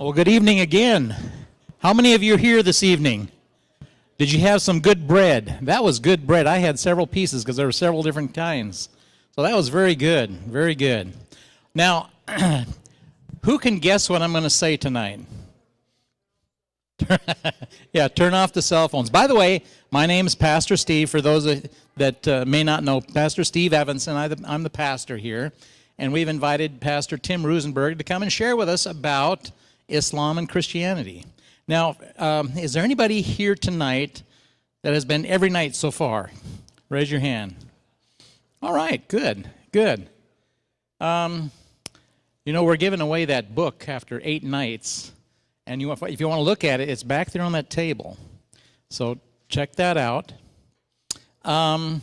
Well, good evening again. How many of you are here this evening? Did you have some good bread? That was good bread. I had several pieces because there were several different kinds. So that was very good, very good. Now, who can guess what I'm going to say tonight? Yeah, turn off the cell phones. By the way, my name is Pastor Steve. For those that may not know, Pastor Steve Evanson. I'm the pastor here. And we've invited Pastor Tim Rosenberg to come and share with us about Islam and Christianity. Now, is there anybody here tonight that has been every night so far? Raise your hand. All right, good, good. We're giving away that book after 8 nights. And if you want to look at it, it's back there on that table. So check that out. And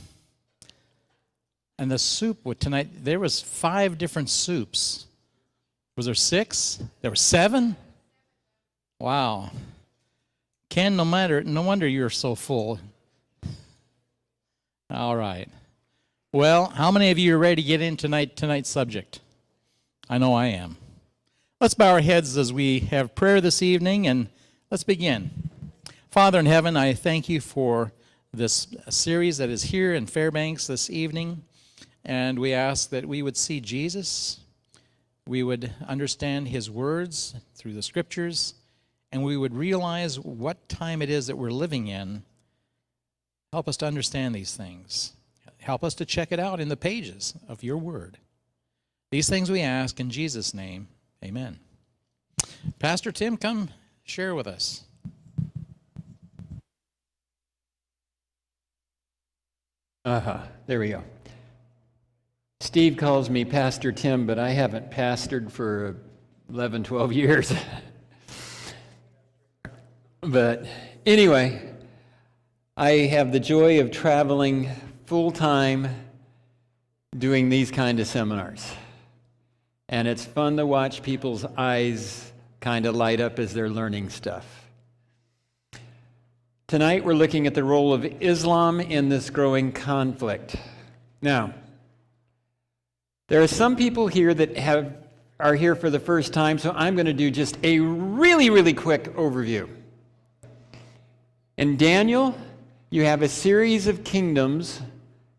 the soup with tonight, there was 5 different soups. Was there 6? There were 7? Wow. Ken, no wonder you're so full. All right. Well, how many of you are ready to get into tonight's subject? I know I am. Let's bow our heads as we have prayer this evening, and let's begin. Father in heaven, I thank you for this series that is here in Fairbanks this evening, and we ask that we would see Jesus, we would understand his words through the scriptures, and we would realize what time it is that we're living in. Help us to understand these things. Help us to check it out in the pages of your word. These things we ask in Jesus' name. Amen. Pastor Tim, come share with us. There we go. Steve calls me Pastor Tim, but I haven't pastored for 11, 12 years. But anyway, I have the joy of traveling full-time doing these kind of seminars. And it's fun to watch people's eyes kind of light up as they're learning stuff. Tonight we're looking at the role of Islam in this growing conflict. Now, there are some people here that are here for the first time, so I'm going to do just a really, really quick overview. In Daniel, you have a series of kingdoms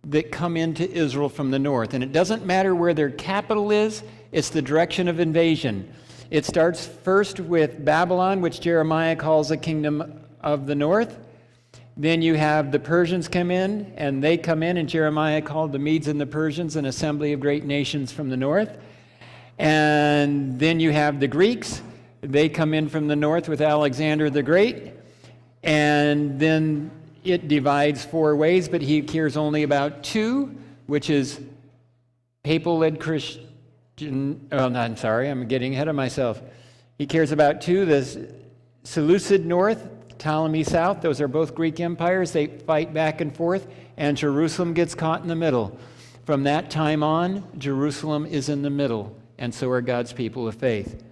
that come into Israel from the north, and it doesn't matter where their capital is, it's the direction of invasion. It starts first with Babylon, which Jeremiah calls a kingdom of the north. Then you have the Persians come in, and they come in, and Jeremiah called the Medes and the Persians an assembly of great nations from the north. And then you have the Greeks. They come in from the north with Alexander the Great. And then it divides 4 ways, but he cares only about 2, which is papal-led Christian. I'm getting ahead of myself. He cares about 2, the Seleucid north, Ptolemy south. Those are both Greek empires. They fight back and forth, and Jerusalem gets caught in the middle. From that time on, Jerusalem is in the middle, and so are God's people of faith.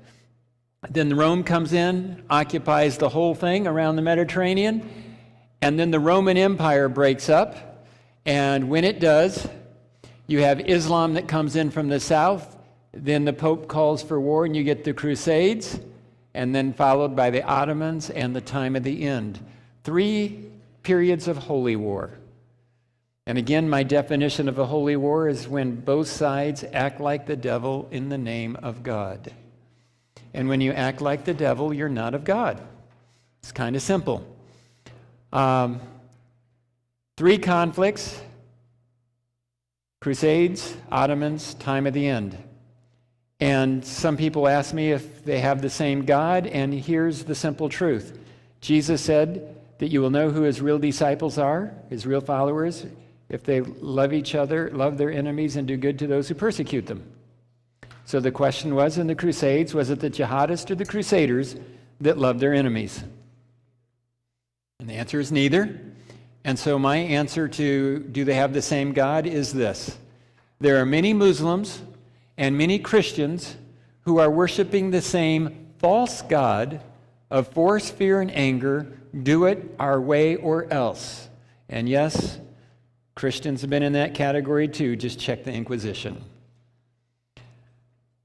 Then Rome comes in, occupies the whole thing around the Mediterranean, and then the Roman Empire breaks up, and when it does, you have Islam that comes in from the south. Then the Pope calls for war, and you get the Crusades, and then followed by the Ottomans and the time of the end. 3 periods of holy war. And again, my definition of a holy war is when both sides act like the devil in the name of God. And when you act like the devil, you're not of God. It's kind of simple. 3 conflicts: Crusades, Ottomans, time of the end. And some people ask me if they have the same God, and here's the simple truth. Jesus said that you will know who his real disciples are, his real followers, if they love each other, love their enemies, and do good to those who persecute them. So the question was in the Crusades, was it the jihadists or the crusaders that loved their enemies? And the answer is neither. And so my answer to do they have the same God is this. There are many Muslims and many Christians who are worshiping the same false god of force, fear, and anger, do it our way or else. And yes, Christians have been in that category too. Just check the Inquisition.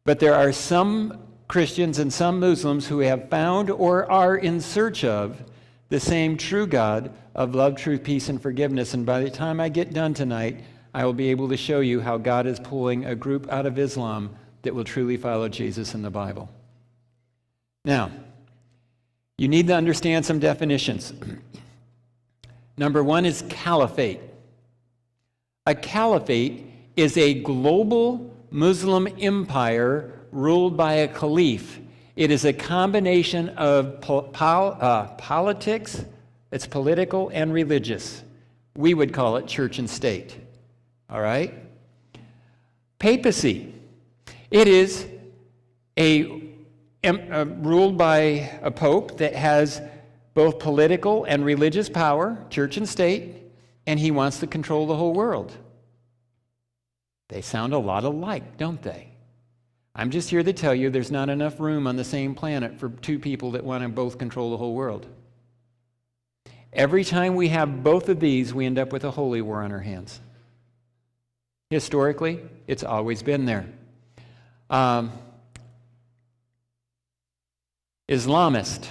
But there are some Christians and some Muslims who have found or are in search of the same true God of love, truth, peace, and forgiveness. And by the time I get done tonight, I will be able to show you how God is pulling a group out of Islam that will truly follow Jesus in the Bible. Now, you need to understand some definitions. Number one is caliphate. A caliphate is a global Muslim empire ruled by a caliph. It is a combination of politics, it's political and religious. We would call it church and state. All right? Papacy. It is ruled by a pope that has both political and religious power, church and state, and he wants to control the whole world. They sound a lot alike, don't they? I'm just here to tell you there's not enough room on the same planet for two people that want to both control the whole world. Every time we have both of these, we end up with a holy war on our hands. Historically, it's always been there. Islamist.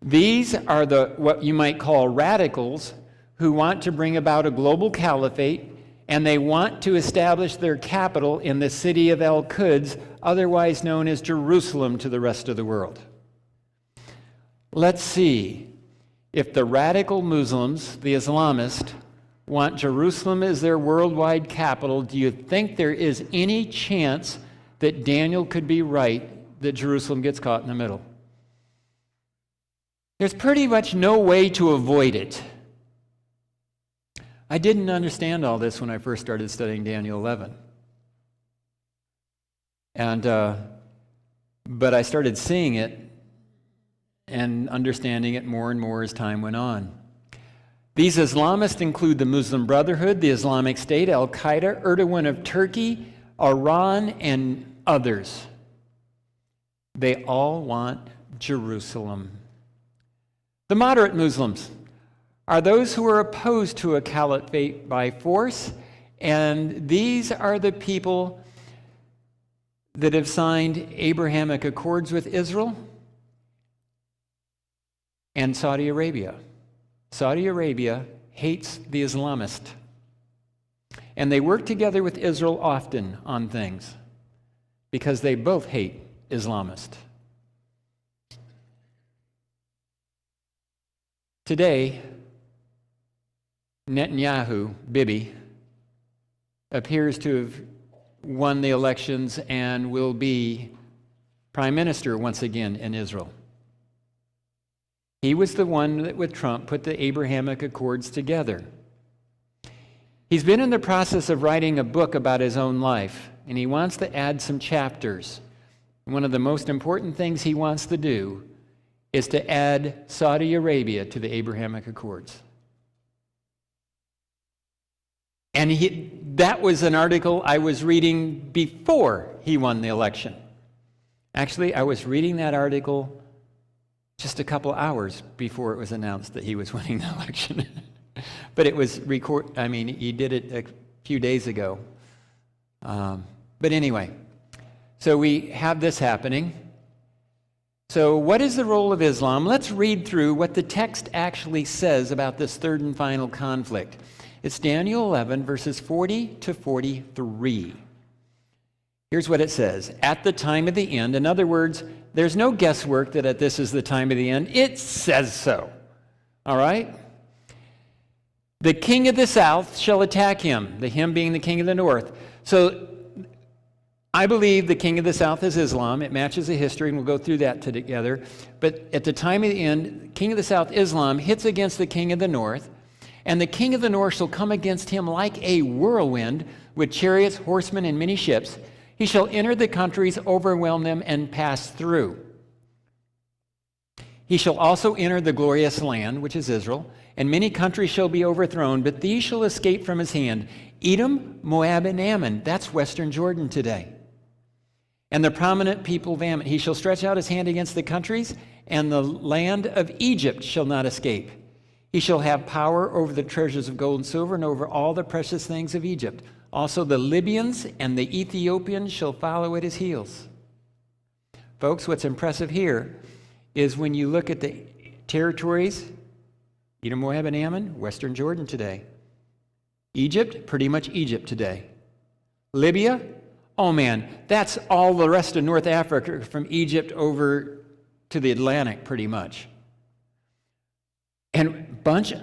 These are what you might call radicals who want to bring about a global caliphate, and they want to establish their capital in the city of Al-Quds, otherwise known as Jerusalem, to the rest of the world. Let's see if the radical Muslims, the Islamists, want Jerusalem as their worldwide capital. Do you think there is any chance that Daniel could be right that Jerusalem gets caught in the middle? There's pretty much no way to avoid it. I didn't understand all this when I first started studying Daniel 11. But I started seeing it and understanding it more and more as time went on. These Islamists include the Muslim Brotherhood, the Islamic State, Al-Qaeda, Erdogan of Turkey, Iran, and others. They all want Jerusalem. The moderate Muslims are those who are opposed to a caliphate by force, and these are the people that have signed Abrahamic Accords with Israel and Saudi Arabia. Saudi Arabia hates the Islamist, and they work together with Israel often on things because they both hate Islamists. Today, Netanyahu, Bibi, appears to have won the elections and will be prime minister once again in Israel. He was the one that, with Trump, put the Abrahamic Accords together. He's been in the process of writing a book about his own life, and he wants to add some chapters. One of the most important things he wants to do is to add Saudi Arabia to the Abrahamic Accords. And that was an article I was reading before he won the election. Actually, I was reading that article just a couple hours before it was announced that he was winning the election. But it was he did it a few days ago. But anyway, so we have this happening. So what is the role of Islam? Let's read through what the text actually says about this third and final conflict. It's Daniel 11, verses 40 to 43. Here's what it says. At the time of the end, in other words, there's no guesswork that this is the time of the end. It says so. All right? The king of the south shall attack him, the him being the king of the north. So I believe the king of the south is Islam. It matches the history, and we'll go through that together. But at the time of the end, king of the south, Islam, hits against the king of the north, and the king of the north shall come against him like a whirlwind with chariots, horsemen, and many ships. He shall enter the countries, overwhelm them, and pass through. He shall also enter the glorious land, which is Israel, and many countries shall be overthrown, but these shall escape from his hand. Edom, Moab, and Ammon. That's western Jordan today. And the prominent people of Ammon. He shall stretch out his hand against the countries, and the land of Egypt shall not escape. He shall have power over the treasures of gold and silver, and over all the precious things of Egypt. Also the Libyans and the Ethiopians shall follow at his heels. folks, what's impressive here is when you look at the territories, Edom, Moab, and Ammon, western Jordan today. Egypt, pretty much Egypt today. Libya, oh man, that's all the rest of North Africa from Egypt over to the Atlantic, pretty much. And a bunch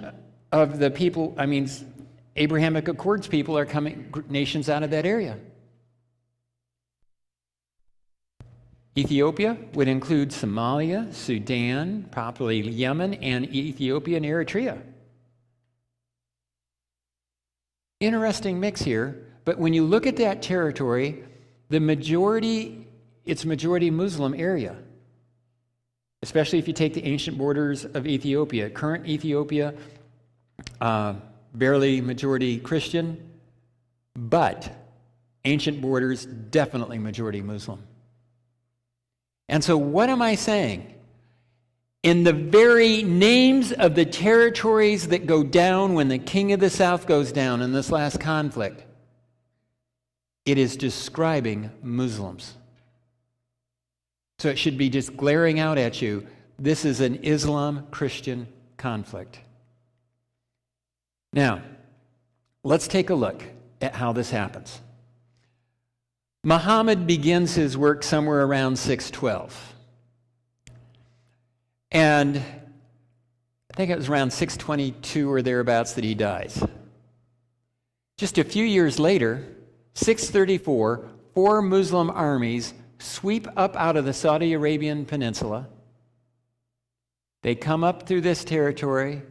of the people, Abrahamic Accords people are coming, nations out of that area. Ethiopia would include Somalia, Sudan, probably Yemen, and Ethiopia and Eritrea. Interesting mix here, but when you look at that territory, it's majority Muslim area, especially if you take the ancient borders of Ethiopia. Current Ethiopia, barely majority Christian, but ancient borders, definitely majority Muslim. And so what am I saying? In the very names of the territories that go down when the king of the south goes down in this last conflict, it is describing Muslims. So it should be just glaring out at you, this is an Islam-Christian conflict. Now, let's take a look at how this happens. Muhammad begins his work somewhere around 612. And I think it was around 622 or thereabouts that he dies. Just a few years later, 634, 4 Muslim armies sweep up out of the Saudi Arabian peninsula. They come up through this territory,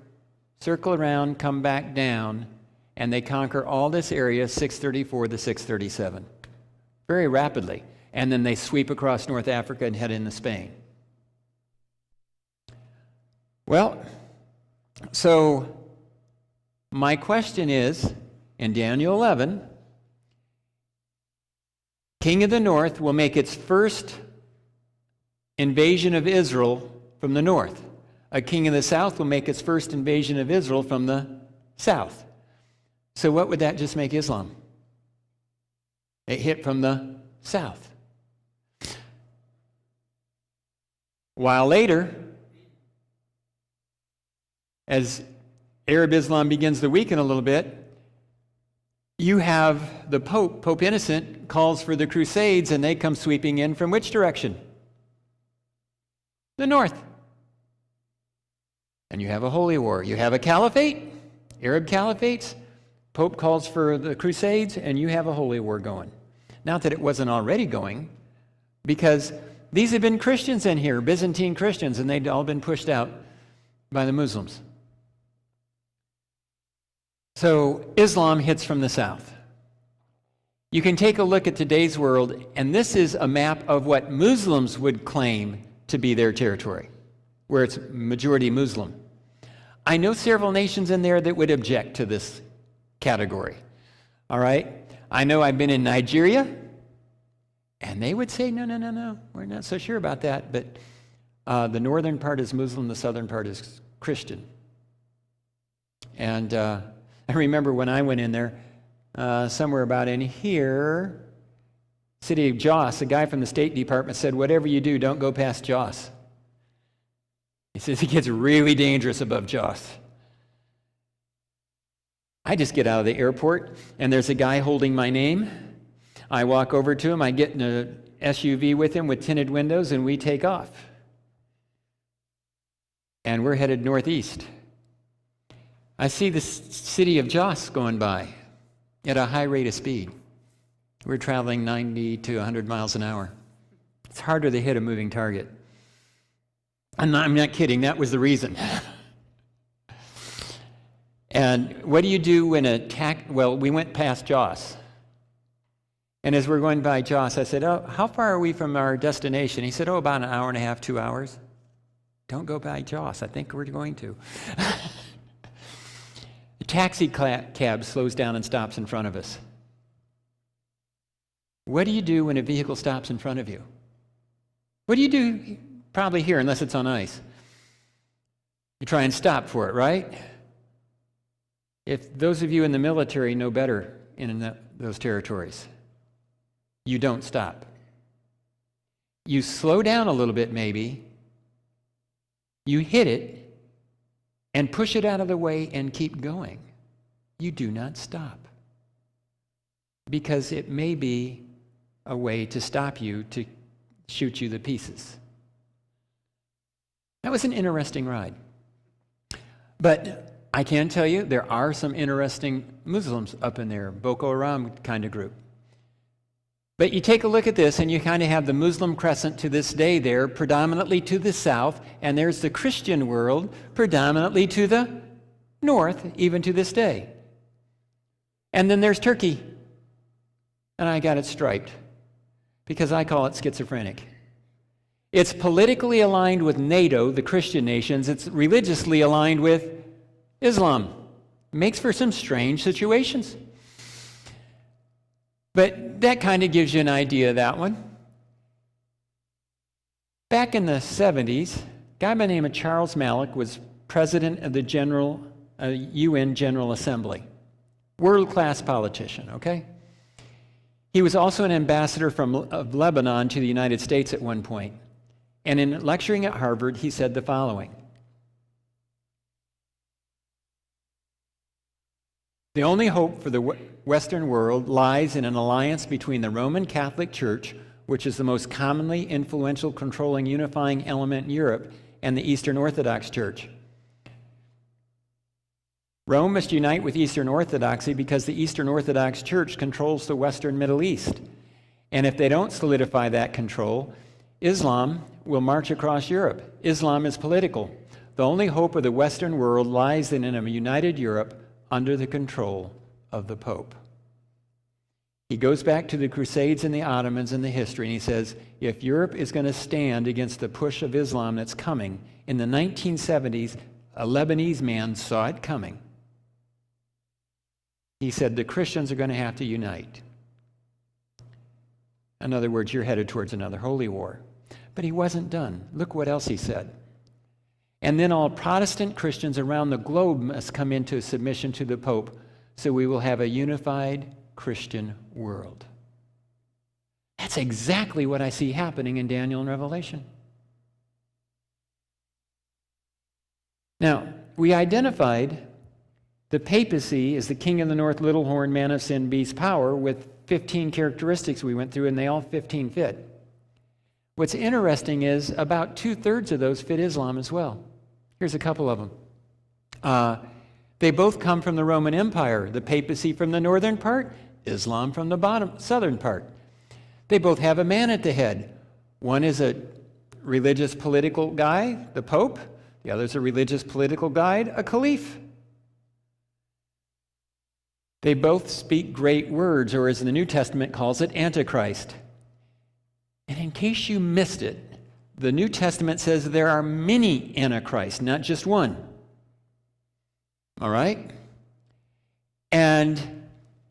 circle around, come back down, and they conquer all this area, 634 to 637. Very rapidly. And then they sweep across North Africa and head into Spain. Well, so my question is, in Daniel 11, King of the North will make its first invasion of Israel from the north. A king of the south will make its first invasion of Israel from the south. So what would that just make Islam? It hit from the south. While later, as Arab Islam begins to weaken a little bit, you have the Pope Innocent, calls for the Crusades, and they come sweeping in from which direction? The north. And you have a holy war. You have a caliphate, Arab caliphates. Pope calls for the Crusades, and you have a holy war going. Not that it wasn't already going, because these had been Christians in here, Byzantine Christians, and they'd all been pushed out by the Muslims. So Islam hits from the south. You can take a look at today's world, and this is a map of what Muslims would claim to be their territory, where it's majority Muslim. I know several nations in there that would object to this category. All right? I know I've been in Nigeria, and they would say, no, we're not so sure about that, but the northern part is Muslim, the southern part is Christian. And I remember when I went in there, somewhere about in here, city of Jos, a guy from the State Department said, whatever you do, don't go past Jos. He says it gets really dangerous above Jos. I just get out of the airport, and there's a guy holding my name. I walk over to him, I get in a SUV with him with tinted windows, and we take off. And we're headed northeast. I see the city of Jos going by at a high rate of speed. We're traveling 90 to 100 miles an hour. It's harder to hit a moving target. And I'm not kidding, that was the reason. And what do you do when we went past Jos. And as we're going by Jos, I said, how far are we from our destination? He said, about an hour and a half, 2 hours. Don't go by Jos, I think we're going to. The taxi cab slows down and stops in front of us. What do you do when a vehicle stops in front of you? What do you do probably here, unless it's on ice? You try and stop for it, right? If those of you in the military know better in those territories, you don't stop. You slow down a little bit maybe, you hit it, and push it out of the way and keep going. You do not stop. Because it may be a way to stop you, to shoot you to pieces. That was an interesting ride. But I can tell you, there are some interesting Muslims up in there, Boko Haram kind of group. But you take a look at this, and you kind of have the Muslim crescent to this day there, predominantly to the south, and there's the Christian world, predominantly to the north, even to this day. And then there's Turkey. And I got it striped, because I call it schizophrenic. It's politically aligned with NATO, the Christian nations. It's religiously aligned with Islam. Makes for some strange situations. But that kind of gives you an idea of that one. Back in the 70s, a guy by the name of Charles Malik was president of the UN General Assembly. World-class politician, okay? He was also an ambassador of Lebanon to the United States at one point. And in lecturing at Harvard, he said the following. The only hope for the Western world lies in an alliance between the Roman Catholic Church, which is the most commonly influential, controlling, unifying element in Europe, and the Eastern Orthodox Church. Rome must unite with Eastern Orthodoxy because the Eastern Orthodox Church controls the Western Middle East. And if they don't solidify that control, Islam will march across Europe. Islam is political. The only hope of the Western world lies in a united Europe under the control of the Pope. He goes back to the Crusades and the Ottomans and the history, and he says, if Europe is going to stand against the push of Islam that's coming, in the 1970s, a Lebanese man saw it coming. He said, the Christians are going to have to unite. In other words, you're headed towards another holy war. But he wasn't done. Look what else he said. And then all Protestant Christians around the globe must come into submission to the Pope, so we will have a unified Christian world. That's exactly what I see happening in Daniel and Revelation. Now, we identified the papacy as the king of the north, little horn, man of sin, beast, power, with 15 characteristics we went through, and they all 15 fit. What's interesting is about 2/3 of those fit Islam as well. Here's a couple of them. They both come from the Roman Empire, the papacy from the northern part, Islam from the southern part. They both have a man at the head. One is a religious political guy, the Pope. The other is a religious political guide, a caliph. They both speak great words, or as the New Testament calls it, Antichrist. And in case you missed it, the New Testament says there are many Antichrists, not just one. All right? And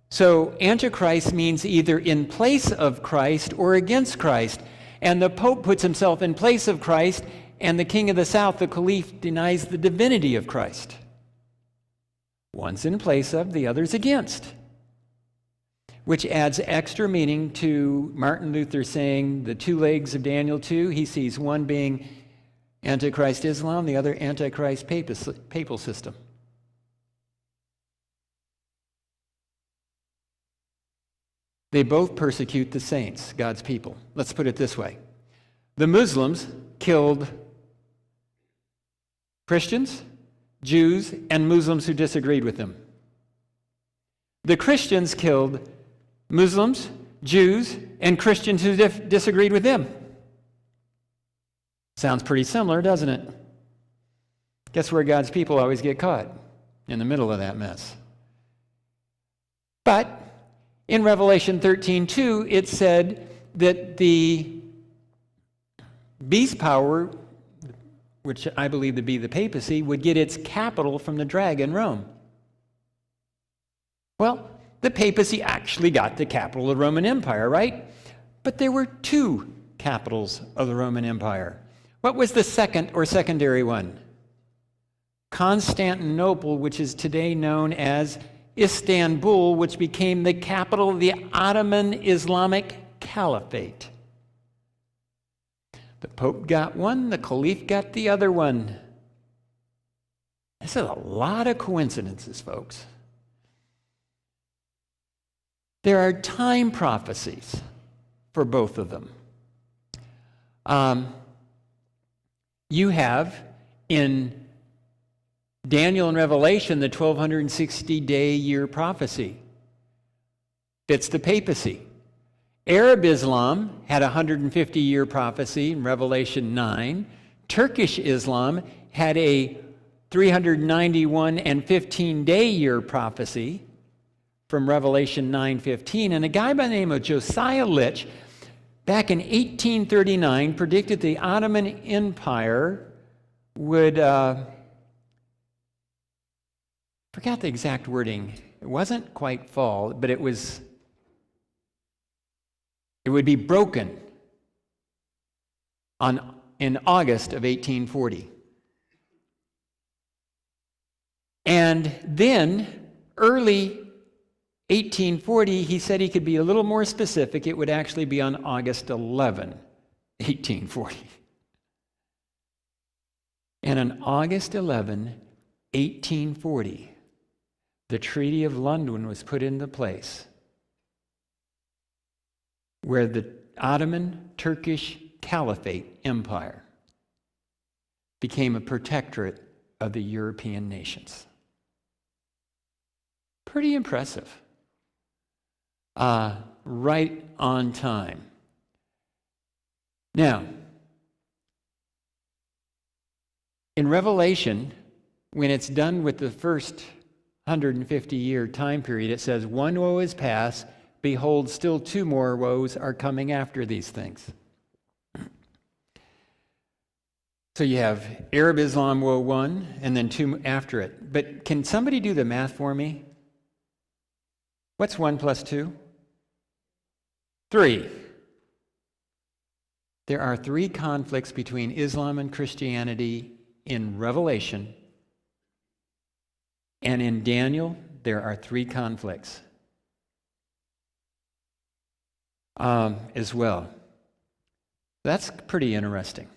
so Antichrist means either in place of Christ or against Christ. And the Pope puts himself in place of Christ, and the king of the south, the caliph, denies the divinity of Christ. One's in place of, the other's against. Which adds extra meaning to Martin Luther saying the two legs of Daniel 2. He sees one being Antichrist Islam, the other Antichrist papal system. They both persecute the saints, God's people. Let's put it this way. The Muslims killed Christians, Jews, and Muslims who disagreed with them. The Christians killed Muslims, Jews, and Christians who disagreed with them. Sounds pretty similar, doesn't it? Guess where God's people always get caught? In the middle of that mess. But in Revelation 13:2, it said that the beast power, which I believe to be the papacy, would get its capital from the dragon, Rome. Well, the papacy actually got the capital of the Roman Empire, right? But there were two capitals of the Roman Empire. What was the second or secondary one? Constantinople, which is today known as Istanbul, which became the capital of the Ottoman Islamic Caliphate. The Pope got one, the Caliph got the other one. This is a lot of coincidences, folks. There are time prophecies for both of them. You have in Daniel and Revelation the 1260-day year prophecy. Fits the papacy. Arab Islam had a 150-year prophecy in Revelation 9. Turkish Islam had a 391 and 15-day year prophecy from Revelation 9:15. And a guy by the name of Josiah Litch, back in 1839, predicted the Ottoman Empire would, forgot the exact wording. It wasn't quite fall, but it would be broken in August of 1840. And then, early 1840, he said he could be a little more specific. It would actually be on August 11, 1840. And on August 11, 1840, the Treaty of London was put into place, where the Ottoman Turkish Caliphate Empire became a protectorate of the European nations. Pretty impressive. Right on time. Now, in Revelation, when it's done with the first 150-year time period, it says, "One woe is past, behold, still two more woes are coming after these things." So you have Arab Islam woe 1, and then 2 after it. But can somebody do the math for me? What's 1 plus 2? 3. There are 3 conflicts between Islam and Christianity in Revelation, and in Daniel, there are 3 conflicts as well. That's pretty interesting.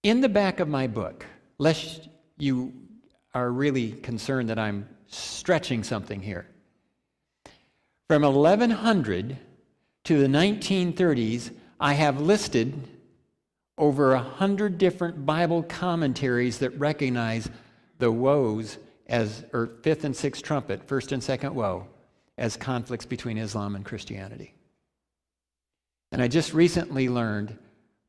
In the back of my book, lest you are really concerned that I'm stretching something here, from 1100 to the 1930s, I have listed over 100 different Bible commentaries that recognize the woes as, or 5th and 6th trumpet, 1st and 2nd woe, as conflicts between Islam and Christianity. And I just recently learned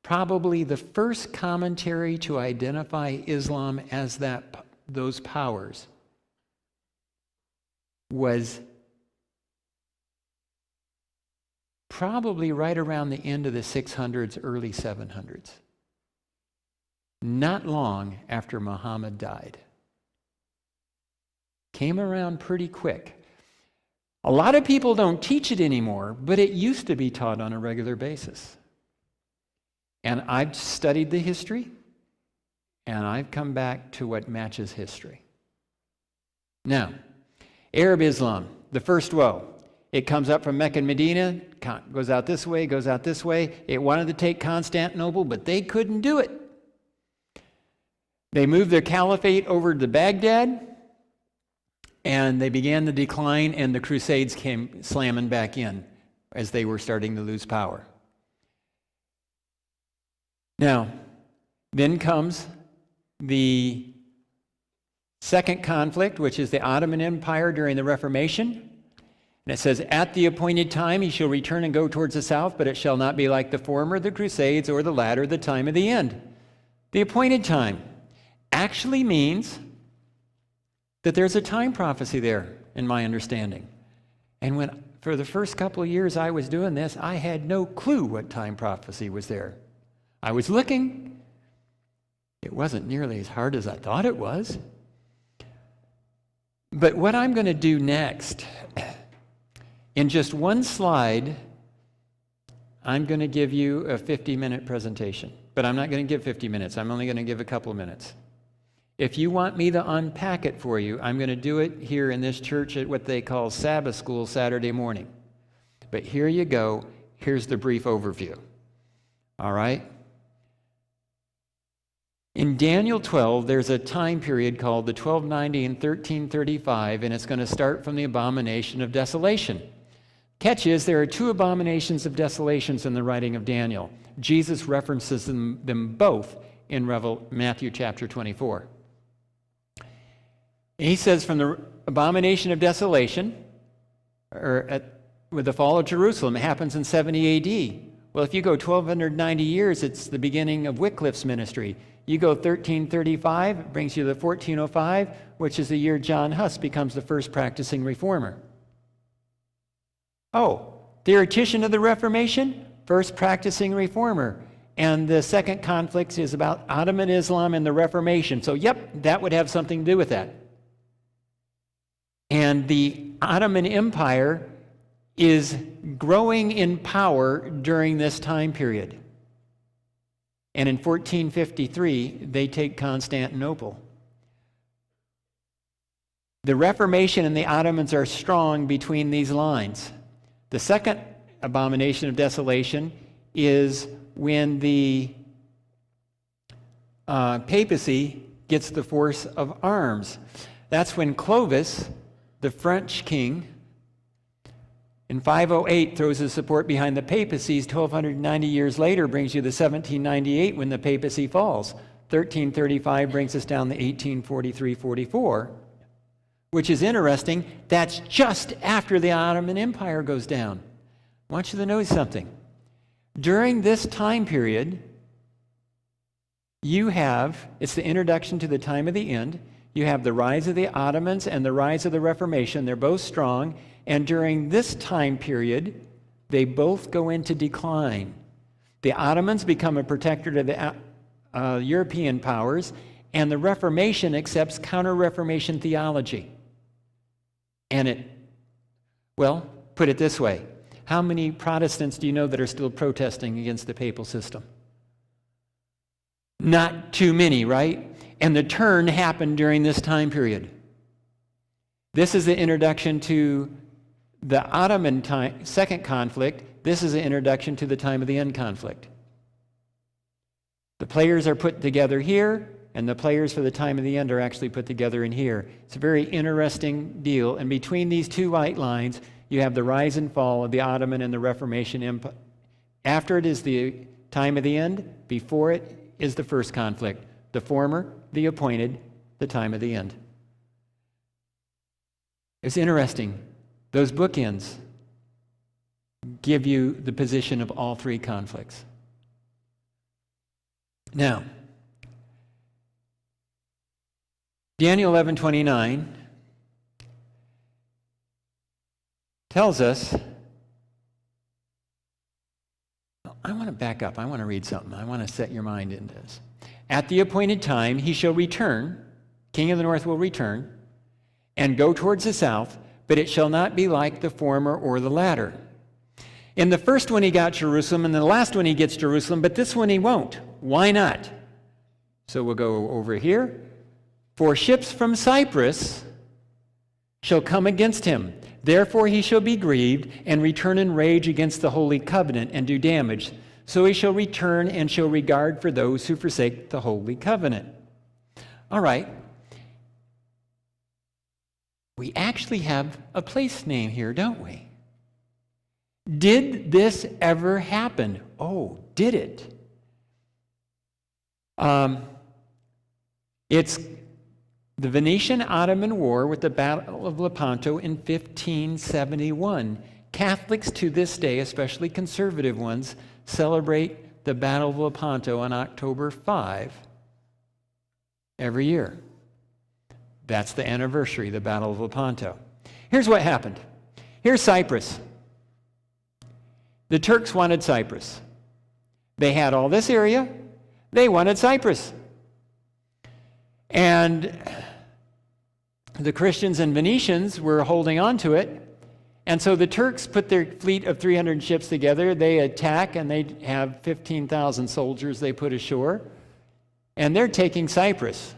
probably the first commentary to identify Islam as those powers was probably right around the end of the 600s, early 700s. Not long after Muhammad died. Came around pretty quick. A lot of people don't teach it anymore, but it used to be taught on a regular basis. And I've studied the history, and I've come back to what matches history. Now, Arab Islam, the first woe. It comes up from Mecca and Medina, goes out this way, goes out this way. It wanted to take Constantinople, but they couldn't do it. They moved their caliphate over to Baghdad, and they began the decline, and the Crusades came slamming back in as they were starting to lose power. Now, then comes the second conflict, which is the Ottoman Empire during the Reformation. And it says, "At the appointed time he shall return and go towards the south, but it shall not be like the former, the Crusades, or the latter, the time of the end." The appointed time actually means that there's a time prophecy there, in my understanding. And when, for the first couple of years I was doing this, I had no clue what time prophecy was there. I was looking. It wasn't nearly as hard as I thought it was. But what I'm going to do next, in just one slide, I'm going to give you a 50-minute presentation. But I'm not going to give 50 minutes. I'm only going to give a couple of minutes. If you want me to unpack it for you, I'm going to do it here in this church at what they call Sabbath School Saturday morning. But here you go. Here's the brief overview. All right? In Daniel 12, there's a time period called the 1290 and 1335, and it's going to start from the abomination of desolation. Catch is, there are two abominations of desolations in the writing of Daniel. Jesus references them both in Matthew chapter 24. He says from the abomination of desolation, with the fall of Jerusalem, it happens in 70 AD. Well, if you go 1290 years, it's the beginning of Wycliffe's ministry. You go 1335, it brings you to 1405, which is the year John Huss becomes the first practicing reformer. Oh, theoretician of the Reformation, first practicing reformer. And the second conflict is about Ottoman Islam and the Reformation. So, yep, that would have something to do with that. And the Ottoman Empire is growing in power during this time period. And in 1453, they take Constantinople. The Reformation and the Ottomans are strong between these lines. The second abomination of desolation is when the papacy gets the force of arms. That's when Clovis, the French king, in 508 throws his support behind the papacies. 1290 years later brings you to 1798 when the papacy falls. 1335 brings us down to 1843-44, which is interesting. That's just after the Ottoman Empire goes down. I want you to notice something. During this time period, it's the introduction to the time of the end. You have the rise of the Ottomans and the rise of the Reformation. They're both strong. And during this time period, they both go into decline. The Ottomans become a protector to the European powers, and the Reformation accepts Counter-Reformation theology. And put it this way. How many Protestants do you know that are still protesting against the papal system? Not too many, right? And the turn happened during this time period. This is the introduction to the Ottoman second conflict. This is the introduction to the time of the end conflict. The players are put together here, and the players for the time of the end are actually put together in here. It's a very interesting deal. And between these two white lines, you have the rise and fall of the Ottoman and the Reformation Empire. After it is the time of the end, before it is the first conflict. The former, the appointed, the time of the end. It's interesting. Those bookends give you the position of all three conflicts. Now, Daniel 11:29 tells us, I want to back up. I want to read something. I want to set your mind into this. At the appointed time, he shall return, King of the North will return, and go towards the south, but it shall not be like the former or the latter. In the first one he got Jerusalem, and the last one he gets Jerusalem, but this one he won't. Why not? So we'll go over here. For ships from Cyprus shall come against him. Therefore he shall be grieved, and return in rage against the holy covenant, and do damage. So he shall return, and shall regard for those who forsake the holy covenant. All right. We actually have a place name here, don't we? Did this ever happen? Oh, did it? It's the Venetian-Ottoman War with the Battle of Lepanto in 1571. Catholics to this day, especially conservative ones, celebrate the Battle of Lepanto on October 5 every year. That's the anniversary, the Battle of Lepanto. Here's what happened. Here's Cyprus. The Turks wanted Cyprus. They had all this area. They wanted Cyprus. And the Christians and Venetians were holding on to it. And so the Turks put their fleet of 300 ships together. They attack, and they have 15,000 soldiers they put ashore. And they're taking Cyprus.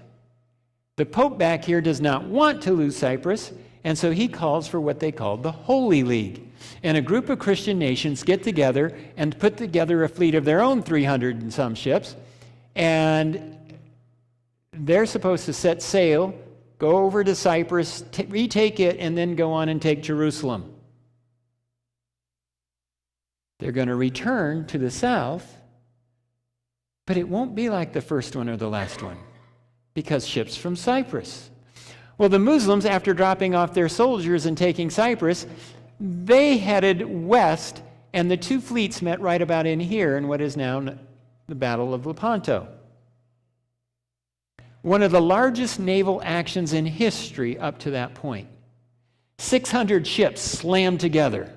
The Pope back here does not want to lose Cyprus, And so he calls for what they called the Holy League. And a group of Christian nations get together and put together a fleet of their own 300 and some ships. And they're supposed to set sail, go over to Cyprus, retake it, and then go on and take Jerusalem. They're going to return to the south, but it won't be like the first one or the last one, because ships from Cyprus. Well, the Muslims, after dropping off their soldiers and taking Cyprus, they headed west, and the two fleets met right about in here in what is now the Battle of Lepanto. One of the largest naval actions in history up to that point. 600 ships slammed together.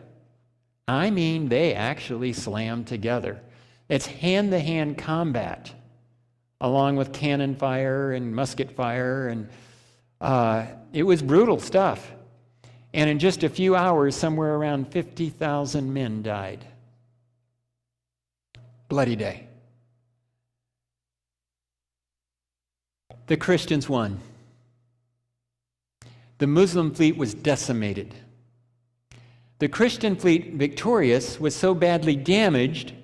I mean, they actually slammed together. It's hand-to-hand combat, along with cannon fire and musket fire, and it was brutal stuff. And in just a few hours, somewhere around 50,000 men died. Bloody day. The Christians won. The Muslim fleet was decimated. The Christian fleet, victorious, was so badly damaged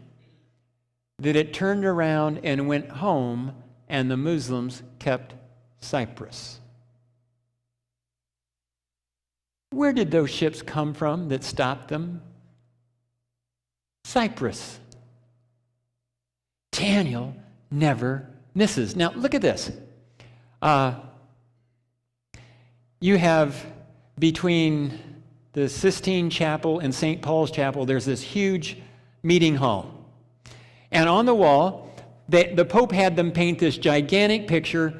that it turned around and went home, and the Muslims kept Cyprus. Where did those ships come from that stopped them? Cyprus. Daniel never misses. Now, look at this. You have between the Sistine Chapel and St. Paul's Chapel, there's this huge meeting hall. And on the wall, the Pope had them paint this gigantic picture,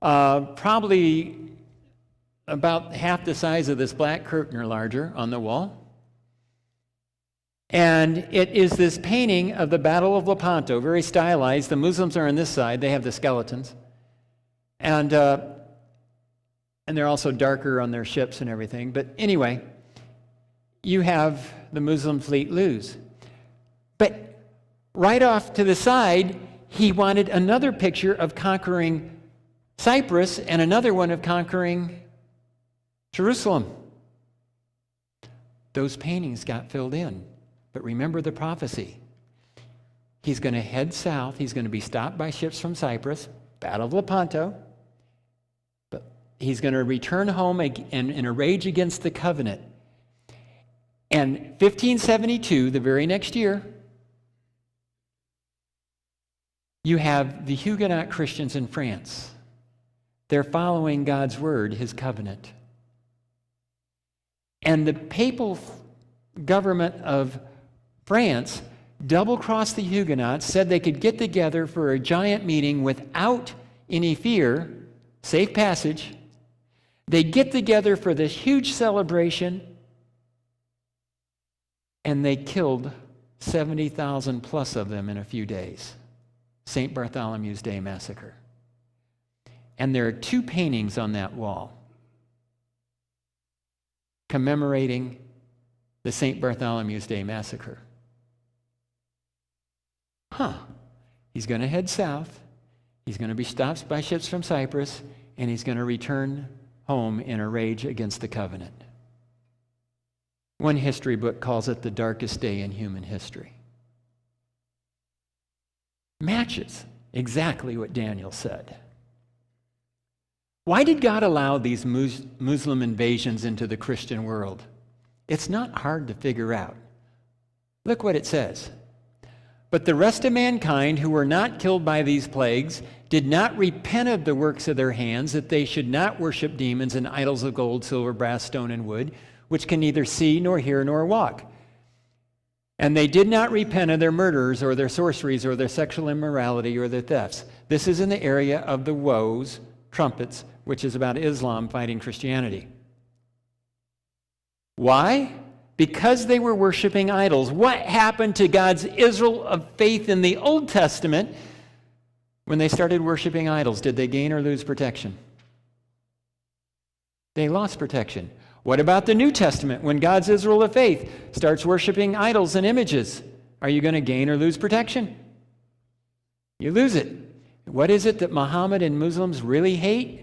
probably about half the size of this black curtain or larger on the wall. And it is this painting of the Battle of Lepanto, very stylized. The Muslims are on this side. They have the skeletons. And they're also darker on their ships and everything. But anyway, you have the Muslim fleet lose. But right off to the side, he wanted another picture of conquering Cyprus and another one of conquering Jerusalem. Those paintings got filled in. But remember the prophecy. He's going to head south. He's going to be stopped by ships from Cyprus, Battle of Lepanto. But he's going to return home in a rage against the covenant. And 1572, the very next year, you have the Huguenot Christians in France. They're following God's word, his covenant. And the papal government of France double-crossed the Huguenots, said they could get together for a giant meeting without any fear, safe passage. They get together for this huge celebration, and they killed 70,000 plus of them in a few days. St. Bartholomew's Day Massacre. And there are two paintings on that wall commemorating the St. Bartholomew's Day Massacre. He's going to head south. He's going to be stopped by ships from Cyprus, and he's going to return home in a rage against the covenant. One history book calls it the darkest day in human history. Matches exactly what Daniel said. Why did God allow these Muslim invasions into the Christian world? It's not hard to figure out. Look what it says. But the rest of mankind who were not killed by these plagues did not repent of the works of their hands, that they should not worship demons and idols of gold, silver, brass, stone, and wood, which can neither see nor hear nor walk. And they did not repent of their murders or their sorceries or their sexual immorality or their thefts. This is in the area of the woes, trumpets, which is about Islam fighting Christianity. Why? Because they were worshiping idols. What happened to God's Israel of faith in the Old Testament when they started worshiping idols? Did they gain or lose protection? They lost protection. What about the New Testament when God's Israel of faith starts worshiping idols and images? Are you going to gain or lose protection? You lose it. What is it that Muhammad and Muslims really hate?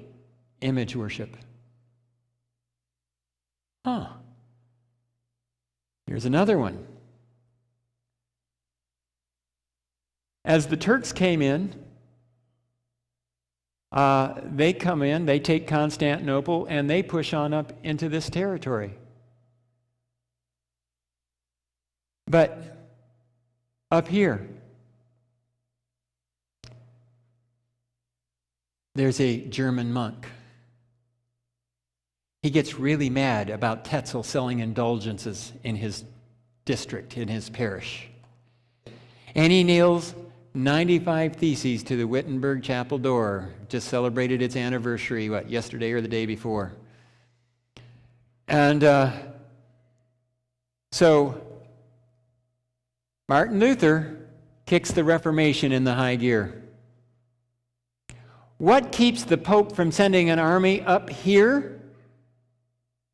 Image worship. Huh. Here's another one. As the Turks came in, they come in, they take Constantinople, and they push on up into this territory. But up here, there's a German monk. He gets really mad about Tetzel selling indulgences in his district, in his parish. And he nails 95 Theses to the Wittenberg Chapel door. Just celebrated its anniversary, yesterday or the day before. And so Martin Luther kicks the Reformation in the high gear. What keeps the Pope from sending an army up here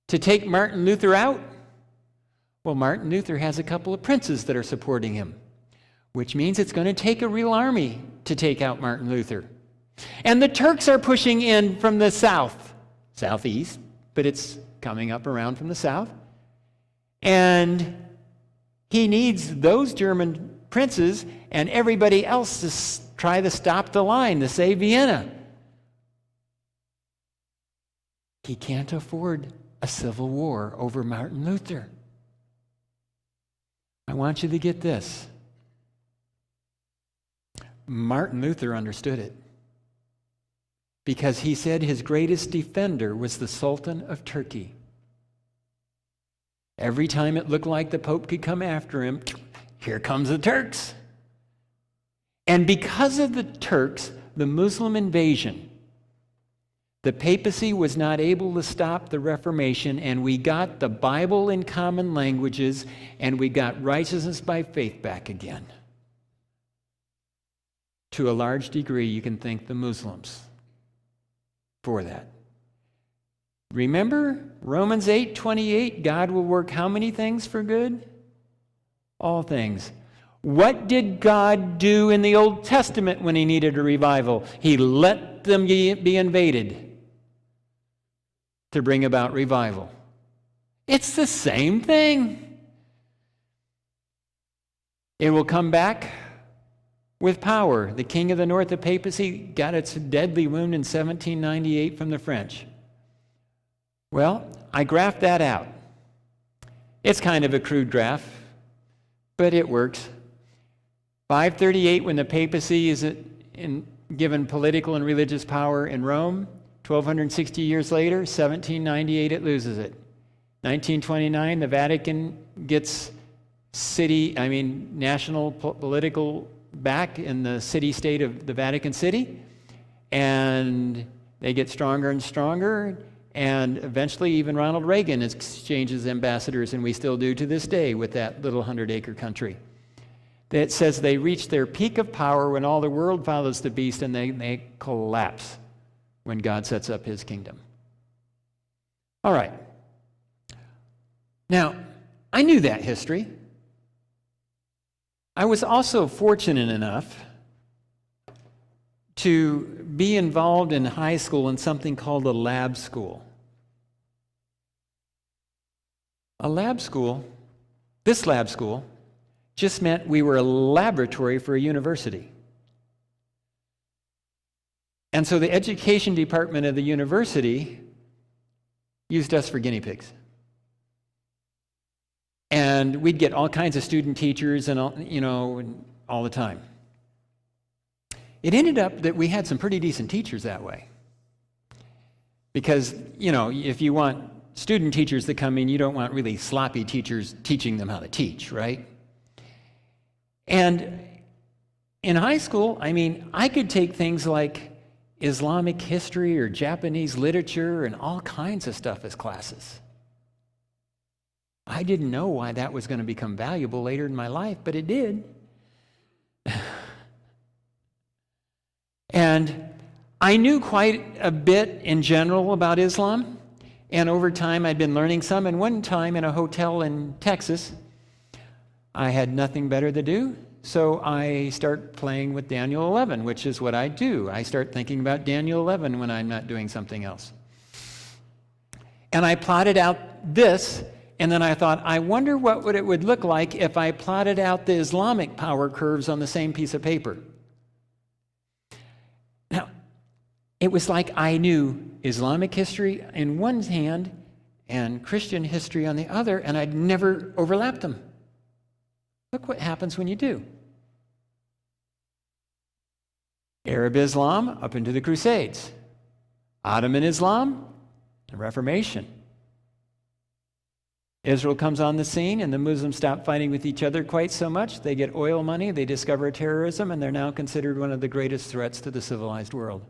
to take Martin Luther out? Well, Martin Luther has a couple of princes that are supporting him, which means it's going to take a real army to take out Martin Luther. And the Turks are pushing in from the south, southeast, but it's coming up around from the south. And he needs those German princes and everybody else to try to stop the line, to save Vienna. He can't afford a civil war over Martin Luther. I want you to get this. Martin Luther understood it because he said his greatest defender was the Sultan of Turkey. Every time it looked like the Pope could come after him, here comes the Turks. And because of the Turks, the Muslim invasion, the papacy was not able to stop the Reformation, and we got the Bible in common languages, and we got righteousness by faith back again. To a large degree, you can thank the Muslims for that. Remember Romans 8:28, God will work how many things for good? All things. What did God do in the Old Testament when he needed a revival? He let them be invaded to bring about revival. It's the same thing. It will come back with power. The king of the north, the papacy, got its deadly wound in 1798 from the French. Well, I graphed that out. It's kind of a crude graph, but it works. 538, when the papacy is given political and religious power in Rome. 1,260 years later, 1798, it loses it. 1929, the Vatican gets national political back in the city-state of the Vatican City, and they get stronger and stronger, and eventually even Ronald Reagan exchanges ambassadors, and we still do to this day with that little 100-acre country. That says they reach their peak of power when all the world follows the beast, and they collapse when God sets up his kingdom. All right. Now, I knew that history. I was also fortunate enough to be involved in high school in something called a lab school. A lab school, this lab school, just meant we were a laboratory for a university. And so the education department of the university used us for guinea pigs. And we'd get all kinds of student teachers and all the time. It ended up that we had some pretty decent teachers that way. Because, if you want student teachers to come in, you don't want really sloppy teachers teaching them how to teach, right? And in high school, I could take things like Islamic history or Japanese literature and all kinds of stuff as classes. I didn't know why that was going to become valuable later in my life, but it did. And I knew quite a bit in general about Islam, and over time I'd been learning some, and one time in a hotel in Texas, I had nothing better to do, so I start playing with Daniel 11, which is what I do. I start thinking about Daniel 11 when I'm not doing something else. And I plotted out this, and then I thought, I wonder what it would look like if I plotted out the Islamic power curves on the same piece of paper. Now, it was like I knew Islamic history in one hand and Christian history on the other, and I'd never overlapped them. Look what happens when you do. Arab Islam up into the Crusades. Ottoman Islam, the Reformation. Israel comes on the scene, and the Muslims stop fighting with each other quite so much. They get oil money, they discover terrorism, and they're now considered one of the greatest threats to the civilized world.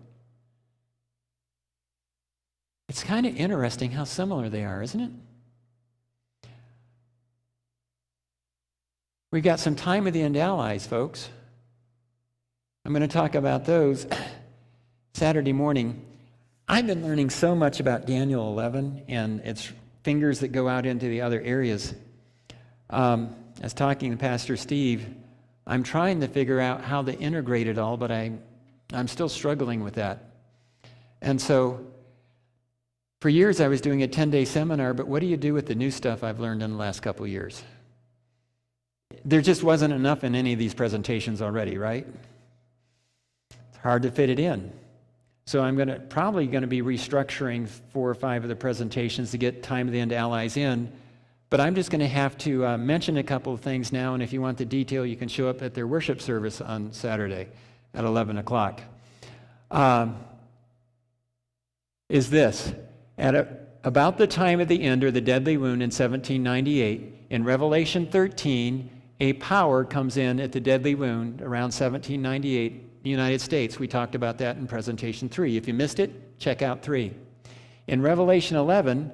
It's kind of interesting how similar they are, isn't it? We've got some time of the end allies, folks. I'm going to talk about those Saturday morning. I've been learning so much about Daniel 11 and its fingers that go out into the other areas. I was talking to Pastor Steve. I'm trying to figure out how to integrate it all, but I'm still struggling with that. And so, for years I was doing a 10-day seminar, but what do you do with the new stuff I've learned in the last couple of years? There just wasn't enough in any of these presentations already, right? It's hard to fit it in. So I'm probably going to be restructuring 4 or 5 of the presentations to get time of the end allies in. But I'm just going to have to mention a couple of things now, and if you want the detail, you can show up at their worship service on Saturday at 11 o'clock. Is this. About the time of the end, or the deadly wound in 1798, in Revelation 13, a power comes in at the deadly wound around 1798. The United States. We talked about that in presentation 3. If you missed it, check out 3. In Revelation 11,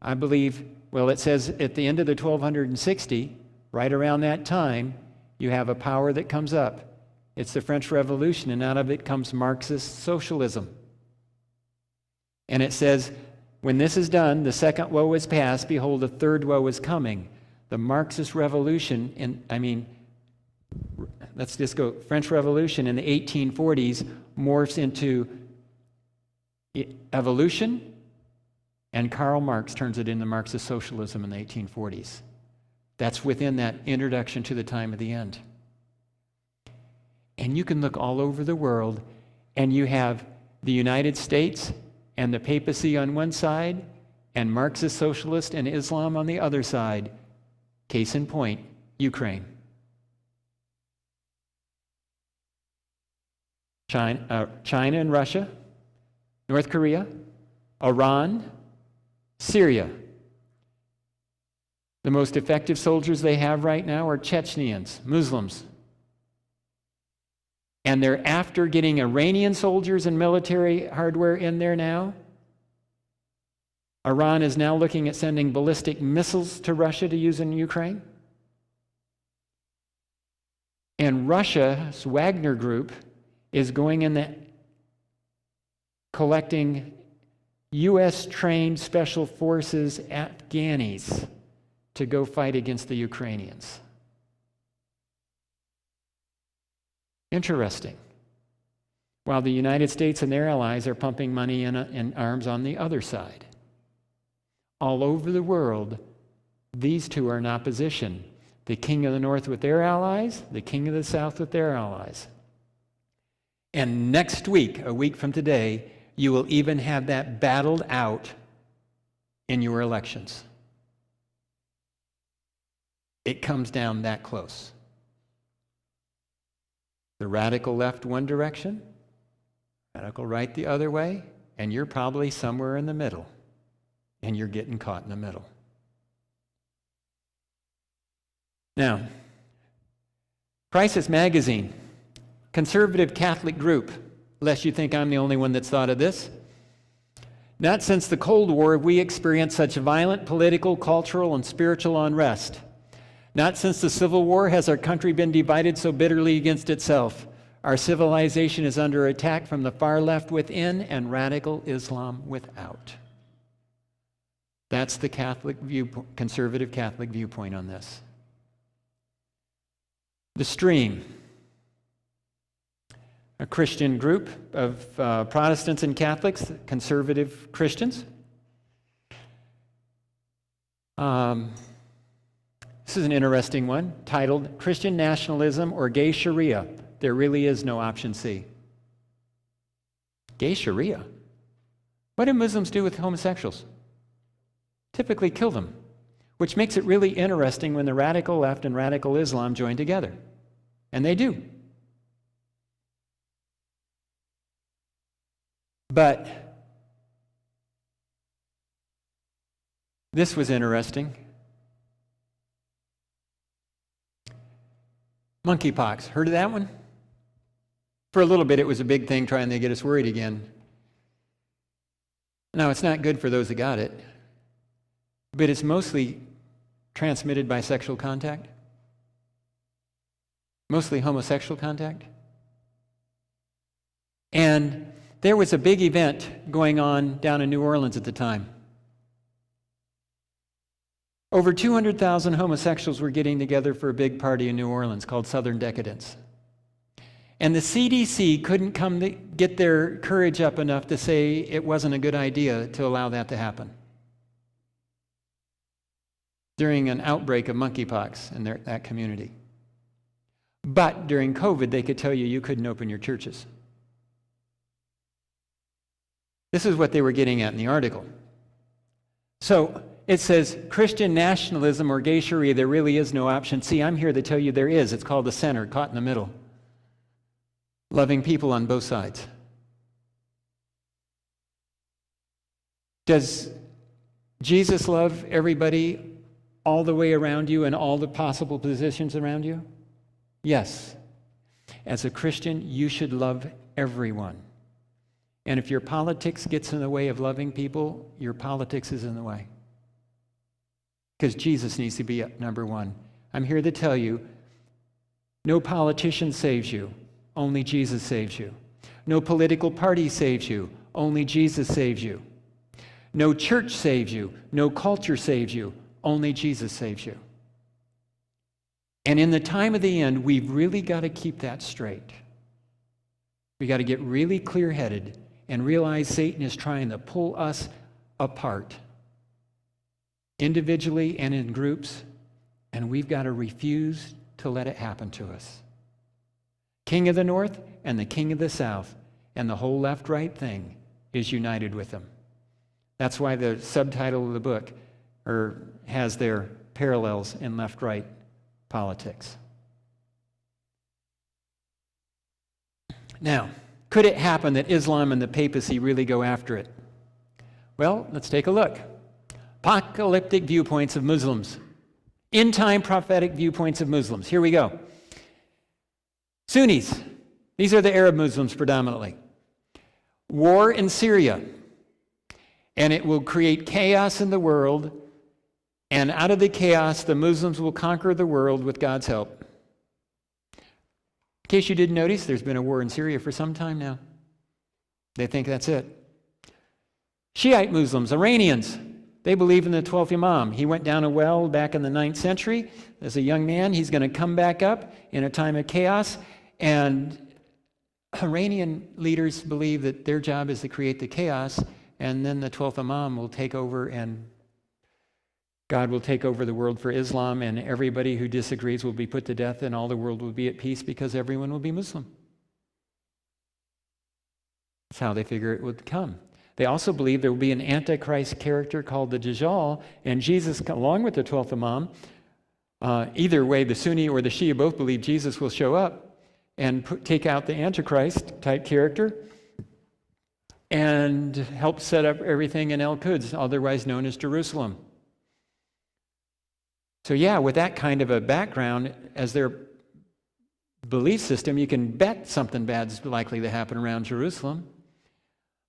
I believe, well, it says at the end of the 1260, right around that time, you have a power that comes up. It's the French Revolution, and out of it comes Marxist socialism. And it says, when this is done, the second woe is past, behold, the third woe is coming. The Marxist Revolution, let's just go, French Revolution in the 1840s morphs into evolution, and Karl Marx turns it into Marxist socialism in the 1840s. That's within that introduction to the time of the end. And you can look all over the world, and you have the United States and the papacy on one side, and Marxist socialist and Islam on the other side. Case in point, Ukraine. China and Russia, North Korea, Iran, Syria. The most effective soldiers they have right now are Chechens, Muslims. And they're after getting Iranian soldiers and military hardware in there now. Iran is now looking at sending ballistic missiles to Russia to use in Ukraine. And Russia's Wagner Group is going in the collecting U.S.-trained special forces Afghanis to go fight against the Ukrainians. Interesting. While the United States and their allies are pumping money in arms on the other side. All over the world, these two are in opposition. The king of the north with their allies, the king of the south with their allies. And next week, a week from today, you will even have that battled out in your elections. It comes down that close. The radical left one direction, radical right the other way, and you're probably somewhere in the middle, and you're getting caught in the middle. Now, Crisis Magazine, conservative Catholic group, lest you think I'm the only one that's thought of this. Not since the Cold War have we experienced such violent political, cultural, and spiritual unrest. Not since the Civil War has our country been divided so bitterly against itself. Our civilization is under attack from the far left within and radical Islam without. That's the conservative Catholic viewpoint on this. The Stream, a Christian group of Protestants and Catholics, conservative Christians. This is an interesting one, titled Christian Nationalism or Gay Sharia. There really is no option C. Gay Sharia? What do Muslims do with homosexuals? Typically kill them, which makes it really interesting when the radical left and radical Islam join together. And they do. But this was interesting. Monkeypox. Heard of that one? For a little bit, it was a big thing trying to get us worried again. Now, it's not good for those that got it, but it's mostly transmitted by sexual contact. Mostly homosexual contact. And there was a big event going on down in New Orleans at the time. Over 200,000 homosexuals were getting together for a big party in New Orleans called Southern Decadence. And the CDC couldn't get their courage up enough to say it wasn't a good idea to allow that to happen during an outbreak of monkeypox in that community. But during COVID, they could tell you couldn't open your churches. This is what they were getting at in the article. So it says, Christian nationalism or gay Sharia, there really is no option. See, I'm here to tell you there is. It's called the center, caught in the middle. Loving people on both sides. Does Jesus love everybody all the way around you and all the possible positions around you? Yes. As a Christian, you should love everyone. And if your politics gets in the way of loving people, your politics is in the way. Because Jesus needs to be number one. I'm here to tell you, no politician saves you. Only Jesus saves you. No political party saves you. Only Jesus saves you. No church saves you. No culture saves you. Only Jesus saves you. And in the time of the end, we've really got to keep that straight. We got to get really clear-headed and realize Satan is trying to pull us apart, individually and in groups, and we've got to refuse to let it happen to us. King of the North and the King of the South and the whole left-right thing is united with them. That's why the subtitle of the book has their parallels in left-right politics. Now, could it happen that Islam and the papacy really go after it? Well, let's take a look. Apocalyptic viewpoints of Muslims. End-time prophetic viewpoints of Muslims. Here we go. Sunnis. These are the Arab Muslims predominantly. War in Syria. And it will create chaos in the world. And out of the chaos, the Muslims will conquer the world with God's help. In case you didn't notice, there's been a war in Syria for some time now. They think that's it. Shiite Muslims, Iranians, they believe in the 12th Imam. He went down a well back in the 9th century. As a young man, he's going to come back up in a time of chaos. And Iranian leaders believe that their job is to create the chaos, and then the 12th Imam will take over, and God will take over the world for Islam, and everybody who disagrees will be put to death, and all the world will be at peace because everyone will be Muslim. That's how they figure it would come. They also believe there will be an Antichrist character called the Dajjal, and Jesus, along with the 12th Imam, either way, the Sunni or the Shia both believe Jesus will show up and take out the Antichrist-type character and help set up everything in Al-Quds, otherwise known as Jerusalem. So yeah, with that kind of a background as their belief system, you can bet something bad's likely to happen around Jerusalem.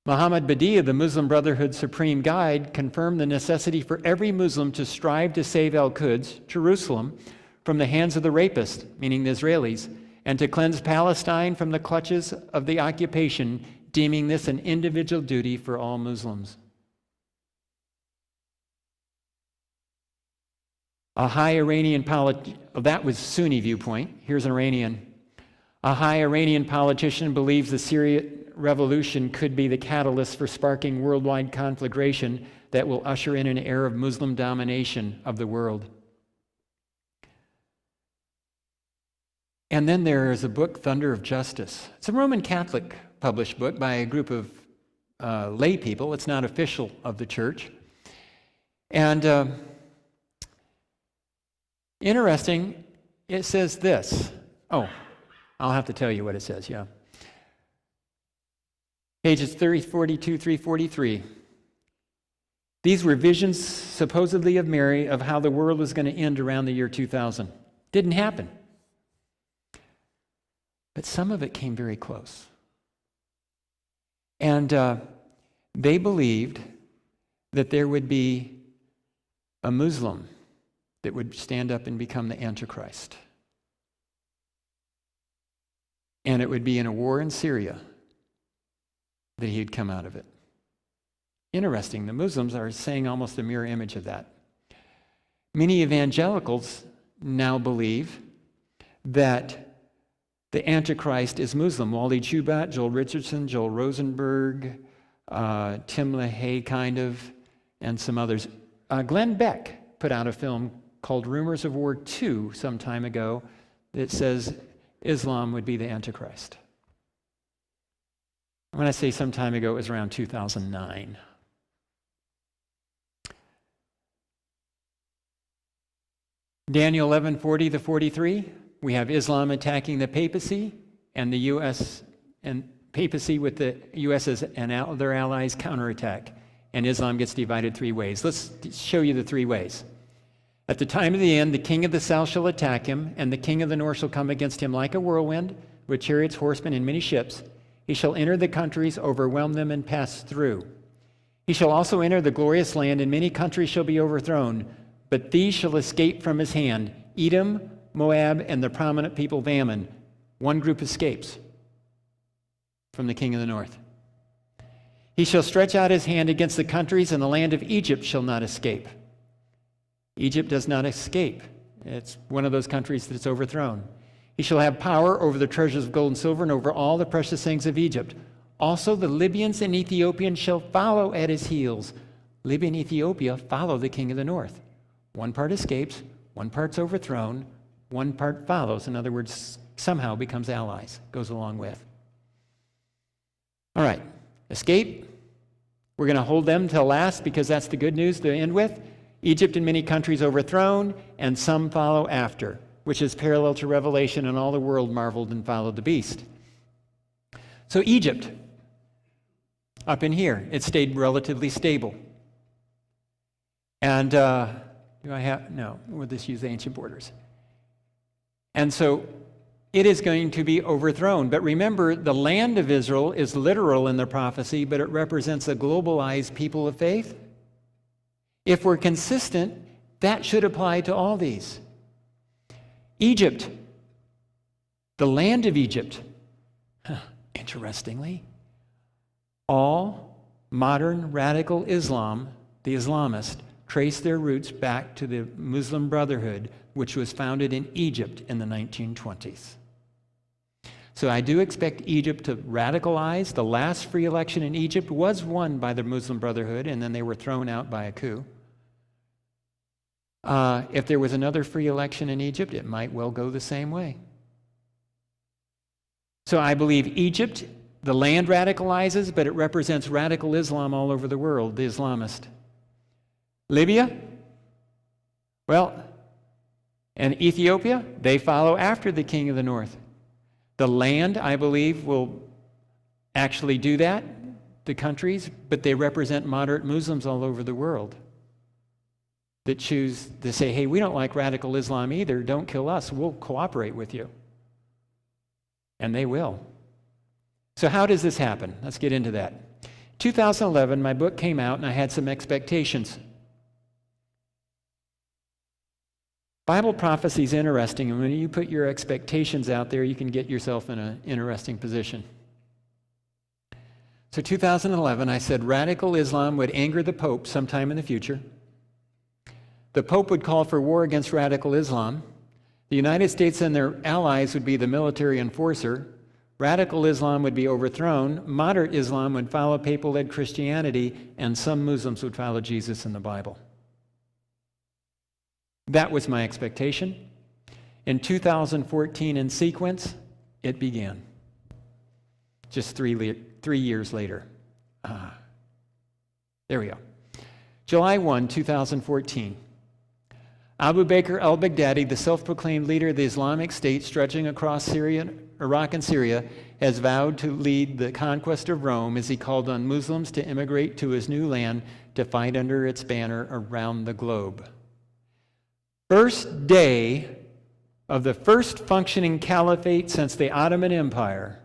Muhammad Badiya, the Muslim Brotherhood's supreme guide, confirmed the necessity for every Muslim to strive to save Al-Quds, Jerusalem, from the hands of the rapists, meaning the Israelis, and to cleanse Palestine from the clutches of the occupation, deeming this an individual duty for all Muslims. A high Iranian that was Sunni viewpoint. Here's an Iranian. A high Iranian politician believes the Syrian revolution could be the catalyst for sparking worldwide conflagration that will usher in an era of Muslim domination of the world. And then there is a book, Thunder of Justice. It's a Roman Catholic published book by a group of lay people. It's not official of the church. And interesting, it says this. Oh, I'll have to tell you what it says, yeah. Pages 342, 343. These were visions supposedly of Mary of how the world was going to end around the year 2000. Didn't happen. But some of it came very close. And they believed that there would be a Muslim that would stand up and become the Antichrist. And it would be in a war in Syria that he'd come out of it. Interesting, the Muslims are saying almost a mirror image of that. Many evangelicals now believe that the Antichrist is Muslim. Wally Chubat, Joel Richardson, Joel Rosenberg, Tim LaHaye kind of, and some others. Glenn Beck put out a film called Rumors of War II some time ago that says Islam would be the Antichrist. When I say some time ago, it was around 2009. Daniel 11:40-43, we have Islam attacking the papacy and the U.S. and papacy with the U.S. and their allies counterattack. And Islam gets divided three ways. Let's show you the three ways. At the time of the end, the king of the south shall attack him, and the king of the north shall come against him like a whirlwind, with chariots, horsemen, and many ships. He shall enter the countries, overwhelm them, and pass through. He shall also enter the glorious land, and many countries shall be overthrown, but these shall escape from his hand: Edom, Moab, and the prominent people of Ammon. One group escapes from the king of the north. He shall stretch out his hand against the countries, and the land of Egypt shall not escape. Egypt does not escape. It's one of those countries that's overthrown. He shall have power over the treasures of gold and silver and over all the precious things of Egypt. Also the Libyans and Ethiopians shall follow at his heels. Libya and Ethiopia follow the king of the north. One part escapes, one part's overthrown, one part follows. In other words, somehow becomes allies, goes along with. All right, escape. We're going to hold them till last because that's the good news to end with. Egypt and many countries overthrown, and some follow after, which is parallel to Revelation, and all the world marveled and followed the beast. So Egypt, up in here, it stayed relatively stable. And we'll just use the ancient borders. And so it is going to be overthrown. But remember, the land of Israel is literal in the prophecy, but it represents a globalized people of faith. If we're consistent, that should apply to all these. Egypt, the land of Egypt, interestingly, all modern radical Islam, the Islamists, trace their roots back to the Muslim Brotherhood, which was founded in Egypt in the 1920s. So I do expect Egypt to radicalize. The last free election in Egypt was won by the Muslim Brotherhood, and then they were thrown out by a coup. If there was another free election in Egypt, it might well go the same way. So I believe Egypt, the land radicalizes, but it represents radical Islam all over the world, the Islamist. Libya, well, and Ethiopia, they follow after the king of the north. The land, I believe, will actually do that, the countries, but they represent moderate Muslims all over the world that choose to say, hey, we don't like radical Islam either, don't kill us, we'll cooperate with you. And they will. So how does this happen? Let's get into that. 2011, my book came out and I had some expectations. Bible prophecy is interesting, and when you put your expectations out there, you can get yourself in an interesting position. So 2011, I said radical Islam would anger the Pope sometime in the future. The Pope would call for war against radical Islam. The United States and their allies would be the military enforcer. Radical Islam would be overthrown, moderate Islam would follow papal-led Christianity, and some Muslims would follow Jesus and the Bible. That was my expectation. In 2014, in sequence, it began. Just 3 years later. There we go. July 1, 2014. Abu Bakr al-Baghdadi, the self-proclaimed leader of the Islamic State stretching across Iraq and Syria, has vowed to lead the conquest of Rome as he called on Muslims to immigrate to his new land to fight under its banner around the globe. First day of the first functioning caliphate since the Ottoman Empire.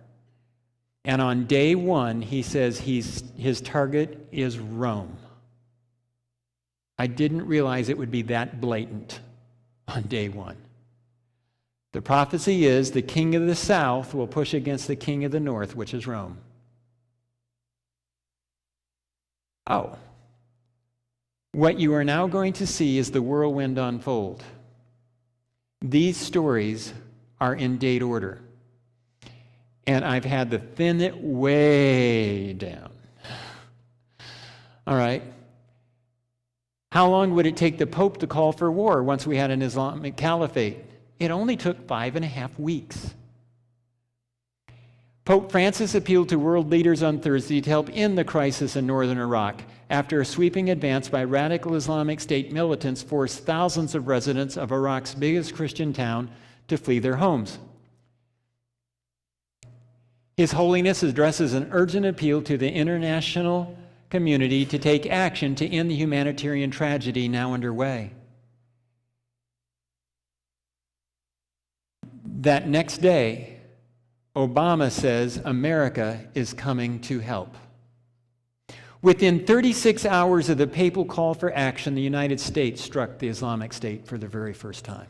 And on day one, he says his target is Rome. I didn't realize it would be that blatant on day one. The prophecy is the king of the south will push against the king of the north, which is Rome. Oh. What you are now going to see is the whirlwind unfold. These stories are in date order. And I've had to thin it way down. All right. How long would it take the Pope to call for war once we had an Islamic caliphate? It only took 5.5 weeks. Pope Francis appealed to world leaders on Thursday to help end the crisis in northern Iraq after a sweeping advance by radical Islamic State militants forced thousands of residents of Iraq's biggest Christian town to flee their homes. His Holiness addresses an urgent appeal to the international community to take action to end the humanitarian tragedy now underway. That next day, Obama says America is coming to help. Within 36 hours of the papal call for action, the United States struck the Islamic State for the very first time.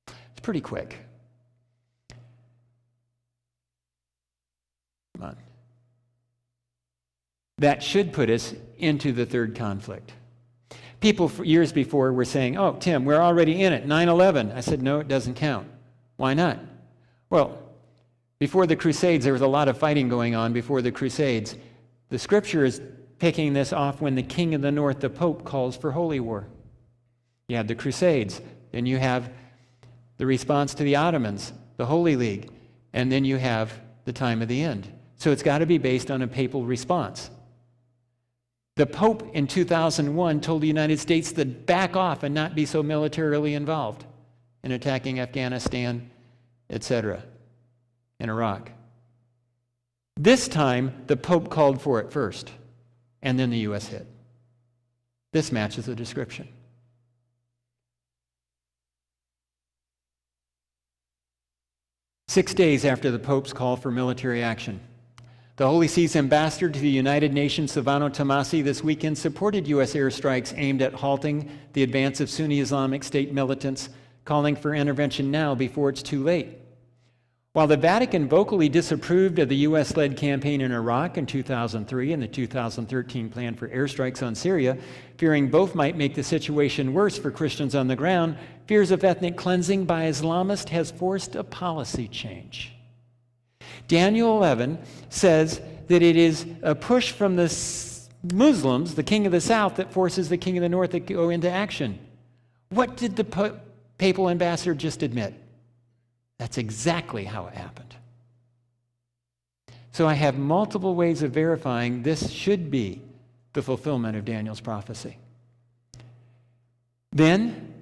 It's pretty quick. Come on. That should put us into the third conflict. People for years before were saying, oh, Tim, we're already in it, 9/11. I said, no, it doesn't count. Why not? Well, before the Crusades, there was a lot of fighting going on before the Crusades. The scripture is picking this off when the king of the north, the Pope, calls for holy war. You have the Crusades, then you have the response to the Ottomans, the Holy League, and then you have the time of the end. So it's got to be based on a papal response. The Pope in 2001 told the United States to back off and not be so militarily involved in attacking Afghanistan, etc., in Iraq. This time, the Pope called for it first, and then the U.S. hit. This matches the description. Six days after the Pope's call for military action, the Holy See's ambassador to the United Nations, Silvano Tomasi, this weekend supported U.S. airstrikes aimed at halting the advance of Sunni Islamic State militants, calling for intervention now before it's too late. While the Vatican vocally disapproved of the U.S.-led campaign in Iraq in 2003 and the 2013 plan for airstrikes on Syria, fearing both might make the situation worse for Christians on the ground, fears of ethnic cleansing by Islamists has forced a policy change. Daniel 11 says that it is a push from the Muslims, the king of the south, that forces the king of the north to go into action. What did the papal ambassador just admit? That's exactly how it happened. So I have multiple ways of verifying this should be the fulfillment of Daniel's prophecy. Then,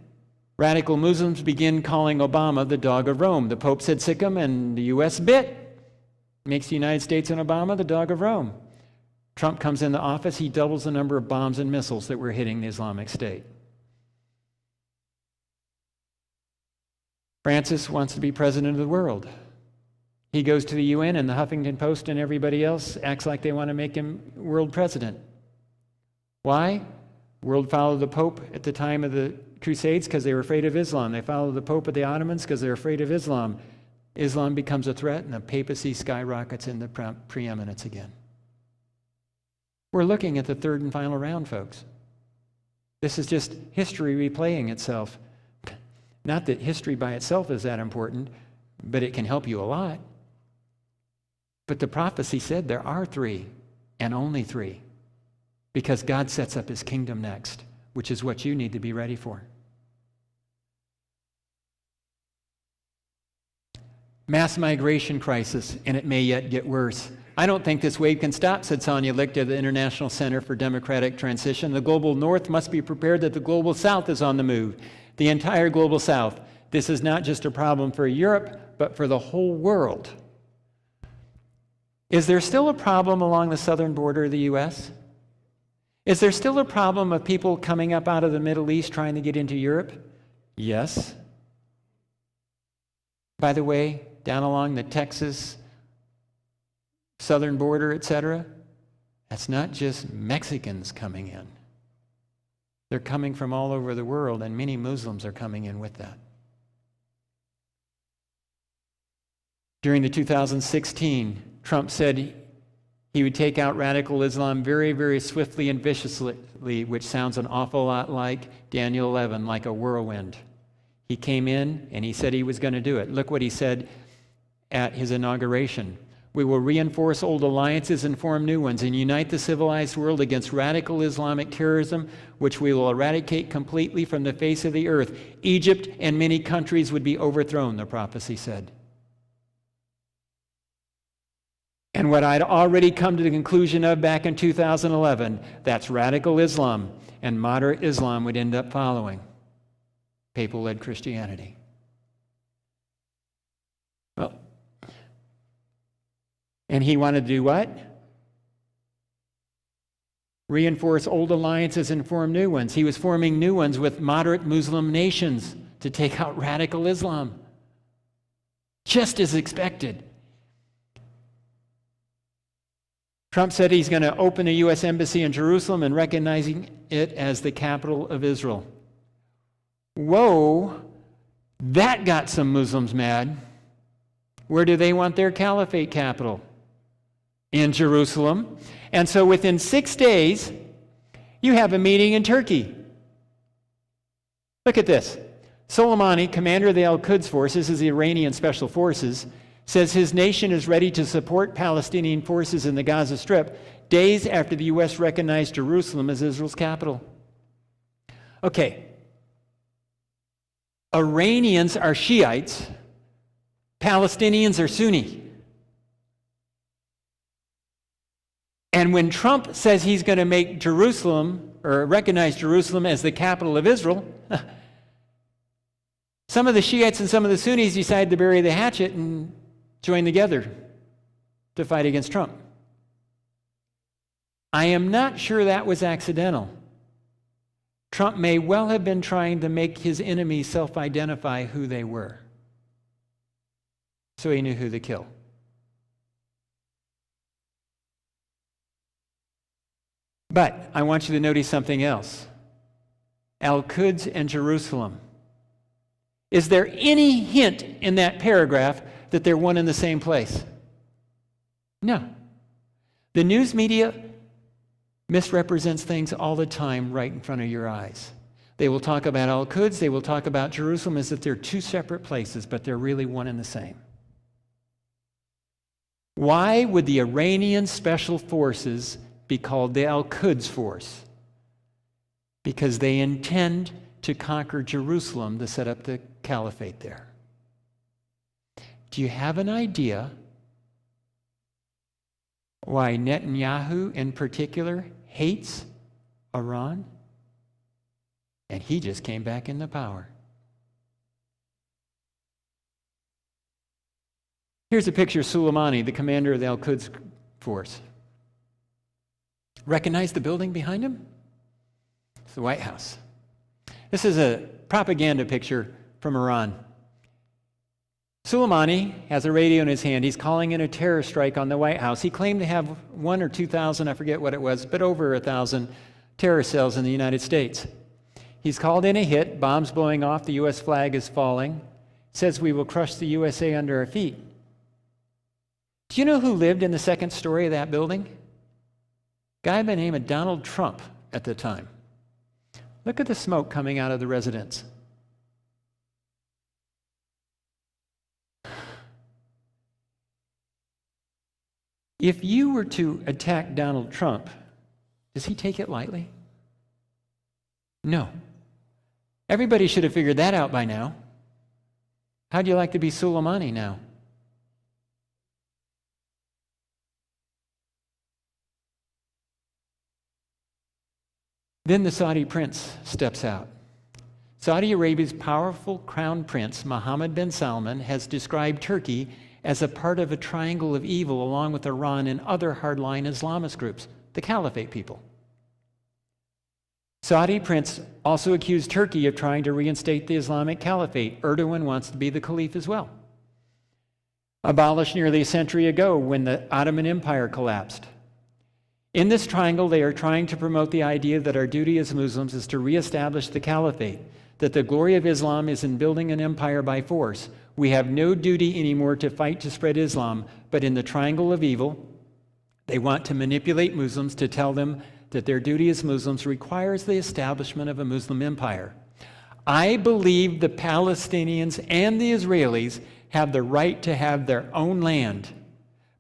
radical Muslims begin calling Obama the dog of Rome. The Pope said sic 'em, and the U.S. bit. Makes the United States and Obama the dog of Rome. Trump comes into office, he doubles the number of bombs and missiles that were hitting the Islamic State. Francis wants to be president of the world. He goes to the UN, and the Huffington Post and everybody else acts like they want to make him world president. Why? The world followed the Pope at the time of the Crusades because they were afraid of Islam. They followed the Pope at the Ottomans because they're afraid of Islam. Islam becomes a threat, and the papacy skyrockets into preeminence again. We're looking at the third and final round, folks. This is just history replaying itself. Not that history by itself is that important, but it can help you a lot. But the prophecy said there are three, and only three, because God sets up his kingdom next, which is what you need to be ready for. Mass migration crisis, and it may yet get worse. I don't think this wave can stop, said Sonia Licht of the International Center for Democratic Transition. The global north must be prepared that the global south is on the move. The entire global south. This is not just a problem for Europe, but for the whole world. Is there still a problem along the southern border of the U.S.? Is there still a problem of people coming up out of the Middle East trying to get into Europe? Yes. By the way, down along the Texas southern border, etc., that's not just Mexicans coming in. They're coming from all over the world, and many Muslims are coming in with that. During the 2016, Trump said he would take out radical Islam very, very swiftly and viciously, which sounds an awful lot like Daniel 11, like a whirlwind. He came in and he said he was going to do it. Look what he said at his inauguration. We will reinforce old alliances and form new ones and unite the civilized world against radical Islamic terrorism, which we will eradicate completely from the face of the earth. Egypt and many countries would be overthrown, the prophecy said. And what I'd already come to the conclusion of back in 2011, that's radical Islam, and moderate Islam would end up following papal-led Christianity. Well, and he wanted to do what? Reinforce old alliances and form new ones. He was forming new ones with moderate Muslim nations to take out radical Islam. Just as expected. Trump said he's going to open a U.S. embassy in Jerusalem and recognizing it as the capital of Israel. Whoa, that got some Muslims mad. Where do they want their caliphate capital? In Jerusalem. And so within 6 days, you have a meeting in Turkey. Look at this. Soleimani, commander of the Al-Quds forces, is the Iranian special forces, says his nation is ready to support Palestinian forces in the Gaza Strip days after the U.S. recognized Jerusalem as Israel's capital. Okay. Iranians are Shiites. Palestinians are Sunni. And when Trump says he's going to make Jerusalem, or recognize Jerusalem as the capital of Israel, some of the Shiites and some of the Sunnis decide to bury the hatchet and join together to fight against Trump. I am not sure that was accidental. Trump may well have been trying to make his enemies self-identify who they were, so he knew who to kill. But I want you to notice something else. Al-Quds and Jerusalem. Is there any hint in that paragraph that they're one and the same place? No. The news media misrepresents things all the time right in front of your eyes. They will talk about Al-Quds, they will talk about Jerusalem as if they're two separate places, but they're really one and the same. Why would the Iranian special forces be called the Al-Quds force? Because they intend to conquer Jerusalem to set up the caliphate there. Do you have an idea why Netanyahu in particular hates Iran? And he just came back into power. Here's a picture of Soleimani, the commander of the Al-Quds force. Recognize the building behind him? It's the White House. This is a propaganda picture from Iran. Soleimani has a radio in his hand. He's calling in a terror strike on the White House. He claimed to have 1,000 or 2,000, I forget what it was, but over 1,000 terror cells in the United States. He's called in a hit, bombs blowing off, the U.S. flag is falling. Says we will crush the USA under our feet. Do you know who lived in the second story of that building? A guy by the name of Donald Trump at the time. Look at the smoke coming out of the residence. If you were to attack Donald Trump, does he take it lightly? No. Everybody should have figured that out by now. How'd you like to be Soleimani now? Then the Saudi prince steps out. Saudi Arabia's powerful crown prince, Mohammed bin Salman, has described Turkey as a part of a triangle of evil along with Iran and other hardline Islamist groups, the Caliphate people. Saudi prince also accused Turkey of trying to reinstate the Islamic Caliphate. Erdogan wants to be the caliph as well. Abolished nearly a century ago when the Ottoman Empire collapsed. In this triangle, they are trying to promote the idea that our duty as Muslims is to reestablish the caliphate, that the glory of Islam is in building an empire by force. We have no duty anymore to fight to spread Islam, but in the triangle of evil, they want to manipulate Muslims to tell them that their duty as Muslims requires the establishment of a Muslim empire. I believe the Palestinians and the Israelis have the right to have their own land,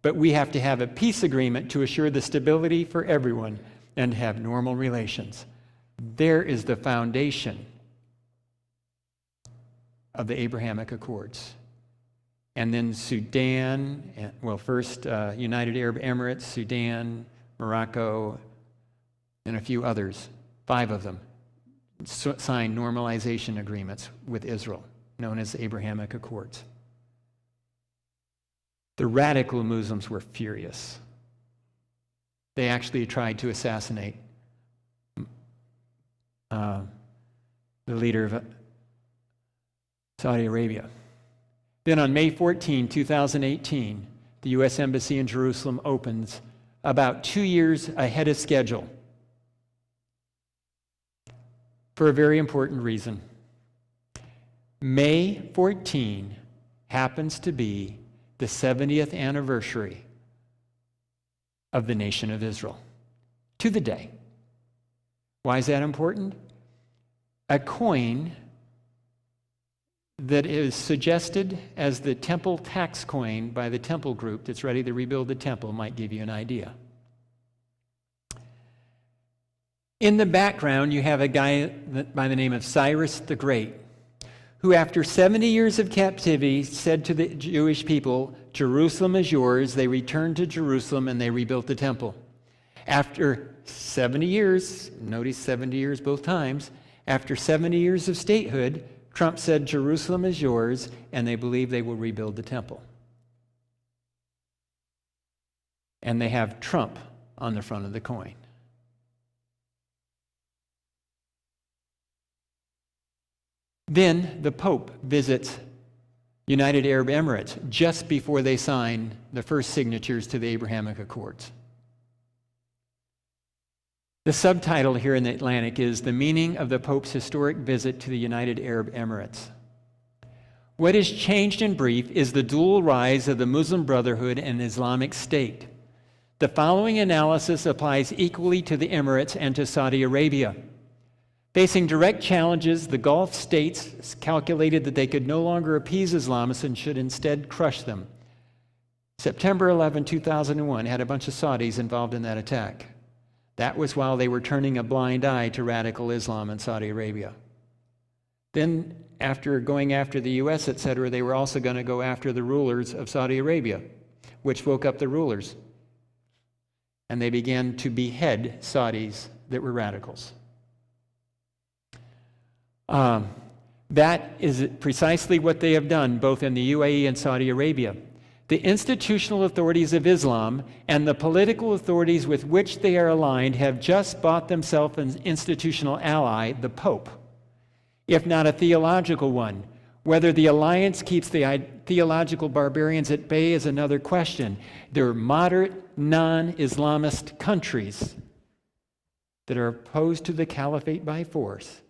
but we have to have a peace agreement to assure the stability for everyone and have normal relations. There is the foundation of the Abrahamic Accords. And then Sudan, well, first United Arab Emirates, Sudan, Morocco, and a few others, 5 of them, signed normalization agreements with Israel, known as the Abrahamic Accords. The radical Muslims were furious. They actually tried to assassinate the leader of Saudi Arabia. Then on May 14, 2018, the U.S. Embassy in Jerusalem opens about 2 years ahead of schedule for a very important reason. May 14 happens to be the 70th anniversary of the nation of Israel, to the day. Why is that important? A coin that is suggested as the temple tax coin by the temple group that's ready to rebuild the temple might give you an idea. In the background, you have a guy by the name of Cyrus the Great, who after 70 years of captivity said to the Jewish people, Jerusalem is yours. They returned to Jerusalem and they rebuilt the temple. After 70 years, notice 70 years both times, after 70 years of statehood, Trump said Jerusalem is yours, and they believe they will rebuild the temple. And they have Trump on the front of the coin. Then the Pope visits United Arab Emirates just before they sign the first signatures to the Abrahamic Accords. The subtitle here in the Atlantic is The Meaning of the Pope's Historic Visit to the United Arab Emirates. What has changed in brief is the dual rise of the Muslim Brotherhood and Islamic State. The following analysis applies equally to the Emirates and to Saudi Arabia. Facing direct challenges, the Gulf states calculated that they could no longer appease Islamists and should instead crush them. September 11, 2001 had a bunch of Saudis involved in that attack. That was while they were turning a blind eye to radical Islam in Saudi Arabia. Then, after going after the U.S., etc., they were also going to go after the rulers of Saudi Arabia, which woke up the rulers. And they began to behead Saudis that were radicals. That is precisely what they have done, both in the UAE and Saudi Arabia. The institutional authorities of Islam and the political authorities with which they are aligned have just bought themselves an institutional ally, the Pope, if not a theological one. Whether the alliance keeps the theological barbarians at bay is another question. They're moderate, non-Islamist countries that are opposed to the caliphate by force.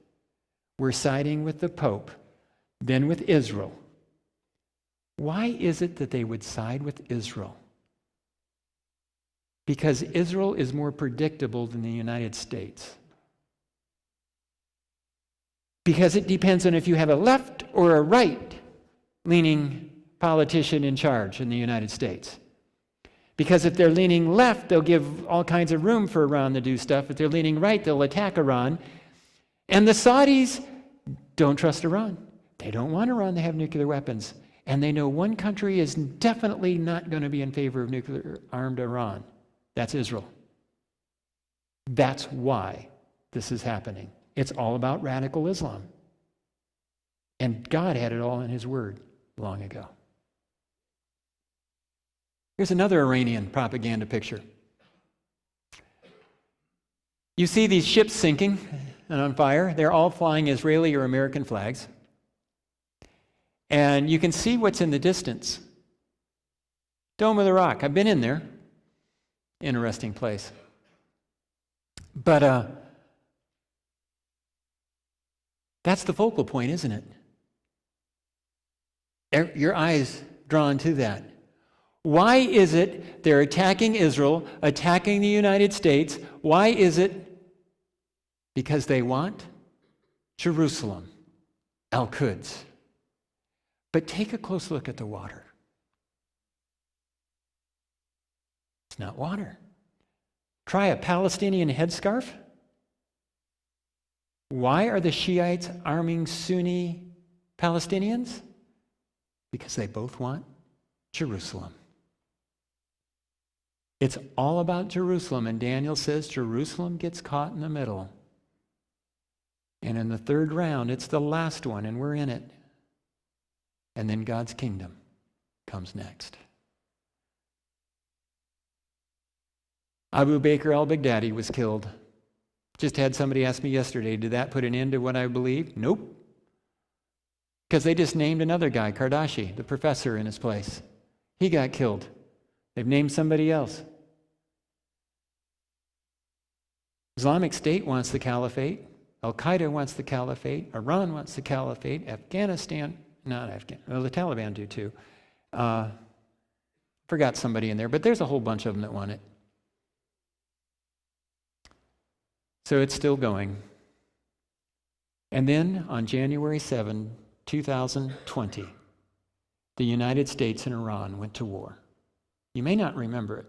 We're siding with the Pope, then with Israel. Why is it that they would side with Israel? Because Israel is more predictable than the United States. Because it depends on if you have a left or a right-leaning politician in charge in the United States. Because if they're leaning left, they'll give all kinds of room for Iran to do stuff. If they're leaning right, they'll attack Iran. And the Saudis don't trust Iran. They don't want Iran to have nuclear weapons. And they know one country is definitely not going to be in favor of nuclear-armed Iran. That's Israel. That's why this is happening. It's all about radical Islam. And God had it all in His Word long ago. Here's another Iranian propaganda picture. You see these ships sinking and on fire. They're all flying Israeli or American flags. And you can see what's in the distance. Dome of the Rock. I've been in there. Interesting place. But that's the focal point, isn't it? Your eyes drawn to that. Why is it they're attacking Israel, attacking the United States? Why is it? Because they want Jerusalem, Al-Quds. But take a close look at the water. It's not water. Try a Palestinian headscarf. Why are the Shiites arming Sunni Palestinians? Because they both want Jerusalem. It's all about Jerusalem, and Daniel says Jerusalem gets caught in the middle. And in the third round, it's the last one, and we're in it. And then God's kingdom comes next. Abu Bakr al-Baghdadi was killed. Just had somebody ask me yesterday, did that put an end to what I believe? Nope. Because they just named another guy, Qardashi, the professor, in his place. He got killed. They've named somebody else. Islamic State wants the caliphate. Al-Qaeda wants the caliphate. Iran wants the caliphate. Afghanistan, not Afghanistan, well, the Taliban do too. Forgot somebody in there, but there's a whole bunch of them that want it. So it's still going. And then on January 7, 2020, the United States and Iran went to war. You may not remember it.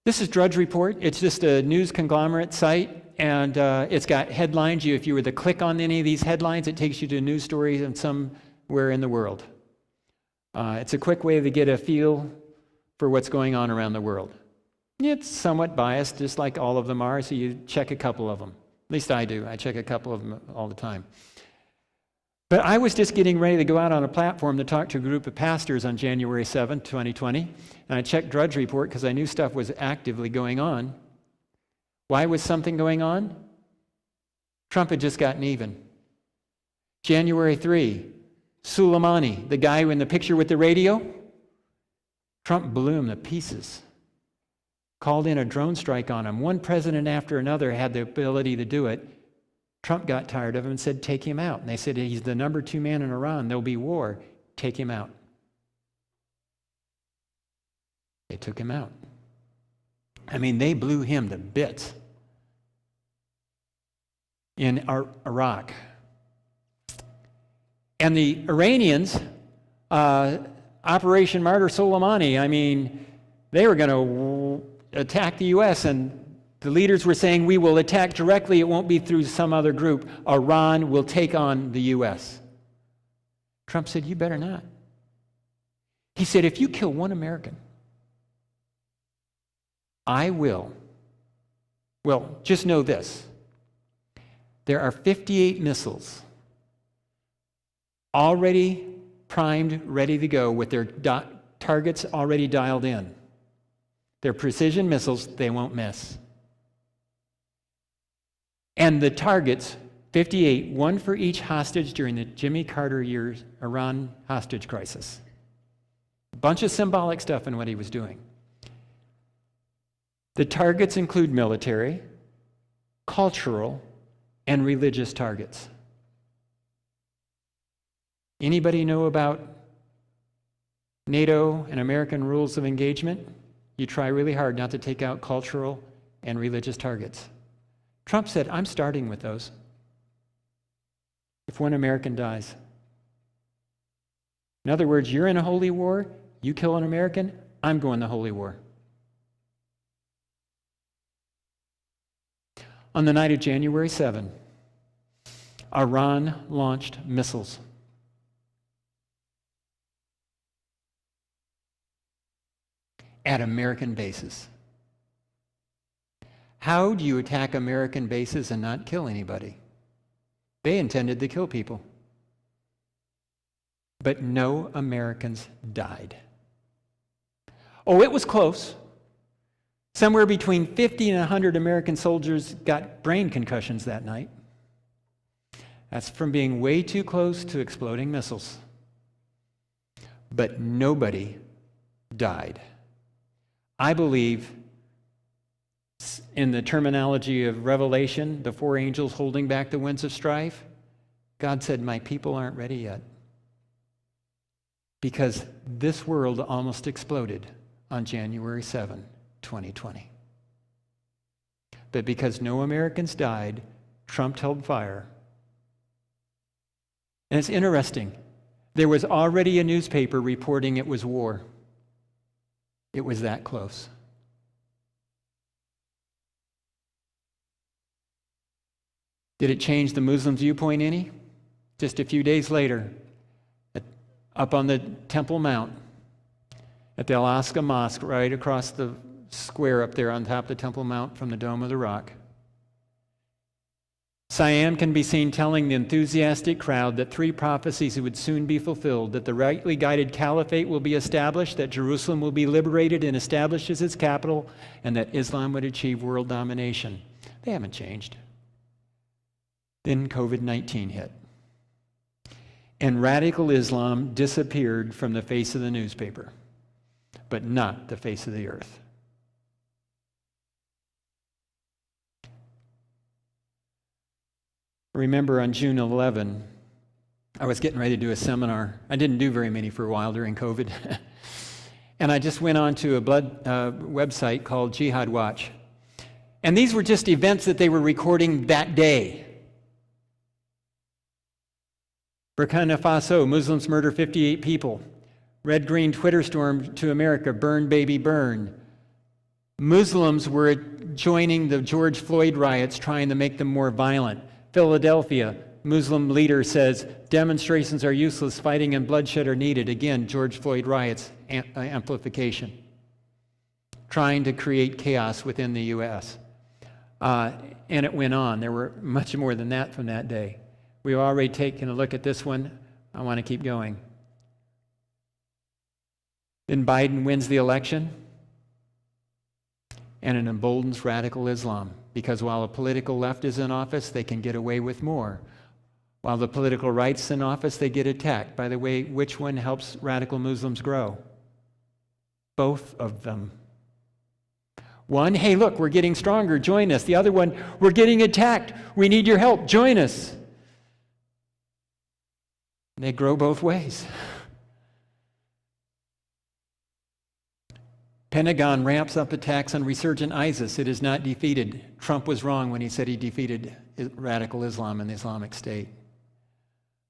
This is Drudge Report. It's just a news conglomerate site, and it's got headlines. If you were to click on any of these headlines, it takes you to news stories in somewhere in the world. It's a quick way to get a feel for what's going on around the world. It's somewhat biased, just like all of them are, so you check a couple of them. At least I do. I check a couple of them all the time. But I was just getting ready to go out on a platform to talk to a group of pastors on January 7, 2020, and I checked Drudge Report because I knew stuff was actively going on. Why was something going on? Trump had just gotten even. January 3, Soleimani, the guy in the picture with the radio, Trump blew him to pieces. Called in a drone strike on him. One president after another had the ability to do it. Trump got tired of him and said, take him out. And they said, he's the number 2 man in Iran. There'll be war. Take him out. They took him out. I mean, they blew him to bits. In Iraq. And the Iranians, Operation Martyr Soleimani, I mean, they were going to attack the U.S., and the leaders were saying, we will attack directly, it won't be through some other group. Iran will take on the U.S. Trump said, you better not. He said, if you kill one American, I will. Well, just know this. There are 58 missiles already primed, ready to go, with their targets already dialed in. They're precision missiles, they won't miss. And the targets, 58, one for each hostage during the Jimmy Carter years Iran hostage crisis. A bunch of symbolic stuff in what he was doing. The targets include military, cultural, and religious targets. Anybody know about NATO and American rules of engagement? You try really hard not to take out cultural and religious targets. Trump said, I'm starting with those. If one American dies. In other words, you're in a holy war, you kill an American, I'm going to holy war. On the night of January 7, Iran launched missiles. At American bases. How do you attack American bases and not kill anybody? They intended to kill people. But no Americans died. Oh, it was close. Somewhere between 50 and 100 American soldiers got brain concussions that night. That's from being way too close to exploding missiles. But nobody died. I believe, in the terminology of Revelation, the four angels holding back the winds of strife, God said, my people aren't ready yet. Because this world almost exploded on January 7, 2020. But because no Americans died, Trump held fire. And it's interesting. There was already a newspaper reporting it was war. It was that close. Did it change the Muslims' viewpoint any? Just a few days later, up on the Temple Mount, at the Al-Aqsa Mosque, right across the square up there on top of the Temple Mount from the Dome of the Rock, Siam can be seen telling the enthusiastic crowd that 3 prophecies would soon be fulfilled, that the rightly guided caliphate will be established, that Jerusalem will be liberated and established as its capital, and that Islam would achieve world domination. They haven't changed. Then COVID-19 hit. And radical Islam disappeared from the face of the newspaper, but not the face of the earth. Remember on June 11, I was getting ready to do a seminar. I didn't do very many for a while during COVID. And I just went on to a website called Jihad Watch. And these were just events that they were recording that day. Burkina Faso, Muslims murder 58 people. Red-green Twitter storm to America, burn baby burn. Muslims were joining the George Floyd riots, trying to make them more violent. Philadelphia, Muslim leader says demonstrations are useless, fighting and bloodshed are needed. Again, George Floyd riots, amplification. Trying to create chaos within the U.S. And it went on. There were much more than that from that day. We've already taken a look at this one. I want to keep going. Then Biden wins the election, and it emboldens radical Islam. Because while the political left is in office, they can get away with more. While the political right's in office, they get attacked. By the way, which one helps radical Muslims grow? Both of them. One, hey, look, we're getting stronger, join us. The other one, we're getting attacked, we need your help, join us. And they grow both ways. Pentagon ramps up attacks on resurgent ISIS. It is not defeated. Trump was wrong when he said he defeated radical Islam and the Islamic State.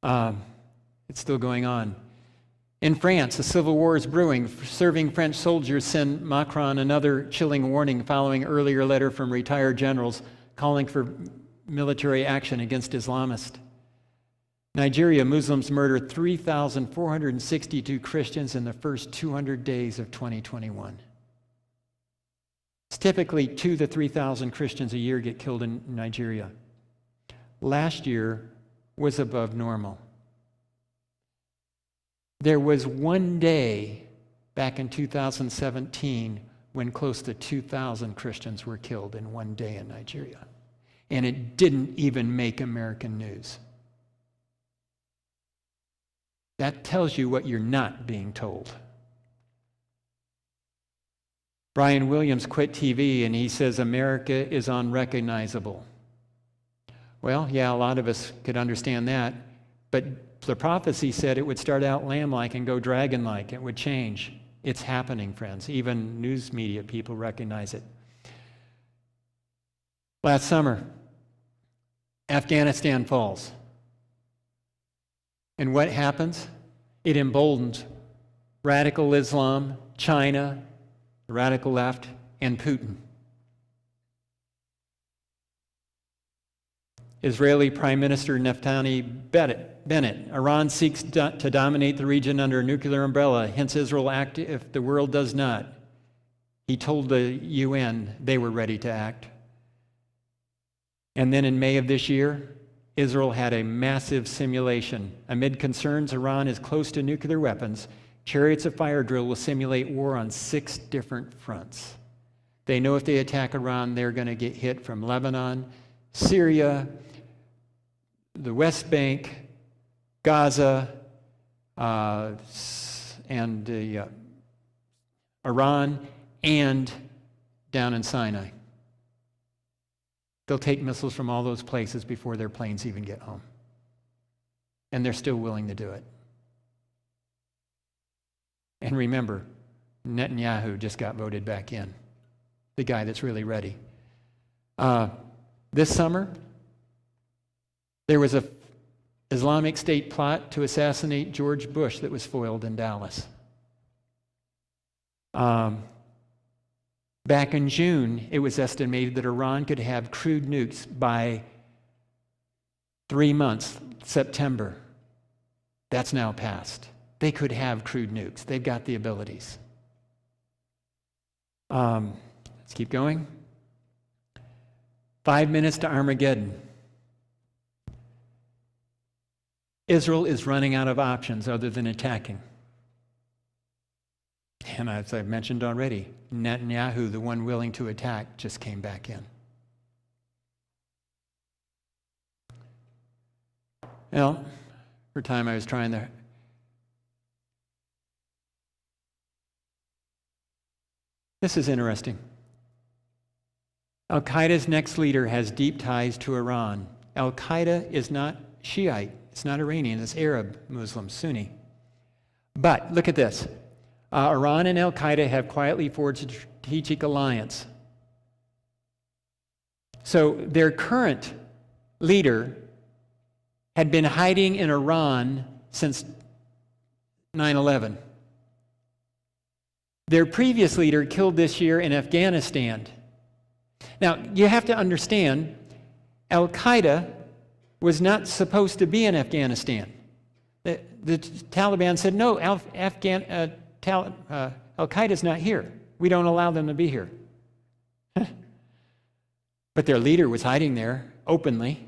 It's still going on. In France, a civil war is brewing. Serving French soldiers send Macron another chilling warning following earlier letter from retired generals calling for military action against Islamists. Nigeria, Muslims murdered 3,462 Christians in the first 200 days of 2021. It's typically 2,000 to 3,000 Christians a year get killed in Nigeria. Last year was above normal. There was one day back in 2017 when close to 2,000 Christians were killed in one day in Nigeria. And it didn't even make American news. That tells you what you're not being told. Brian Williams quit TV and he says America is unrecognizable. Well, yeah, a lot of us could understand that, but the prophecy said it would start out lamb-like and go dragon-like. It would change. It's happening, friends. Even news media people recognize it. Last summer, Afghanistan falls. And what happens? It emboldens radical Islam, China, the radical left, and Putin. Israeli Prime Minister Naftali Bennett. Iran seeks to dominate the region under a nuclear umbrella, hence Israel will act if the world does not. He told the UN they were ready to act. And then in May of this year, Israel had a massive simulation. Amid concerns Iran is close to nuclear weapons, Chariots of Fire drill will simulate war on 6 different fronts. They know if they attack Iran, they're going to get hit from Lebanon, Syria, the West Bank, Gaza, and Iran, and down in Sinai. They'll take missiles from all those places before their planes even get home. And they're still willing to do it. And remember, Netanyahu just got voted back in, the guy that's really ready. This summer, there was an Islamic State plot to assassinate George Bush that was foiled in Dallas. Back in June, it was estimated that Iran could have crude nukes by 3 months, September. That's now passed. They could have crude nukes. They've got the abilities. Let's keep going. 5 minutes to Armageddon. Israel is running out of options other than attacking. And as I've mentioned already, Netanyahu, the one willing to attack, just came back in. Well, for time I was trying to... This is interesting. Al-Qaeda's next leader has deep ties to Iran. Al-Qaeda is not Shiite. It's not Iranian. It's Arab, Muslim, Sunni. But look at this. Iran and Al-Qaeda have quietly forged a strategic alliance. So their current leader had been hiding in Iran since 9/11. Their previous leader killed this year in Afghanistan. Now, you have to understand, Al-Qaeda was not supposed to be in Afghanistan. The Taliban said, no, Al-Qaeda's not here. We don't allow them to be here. But their leader was hiding there openly,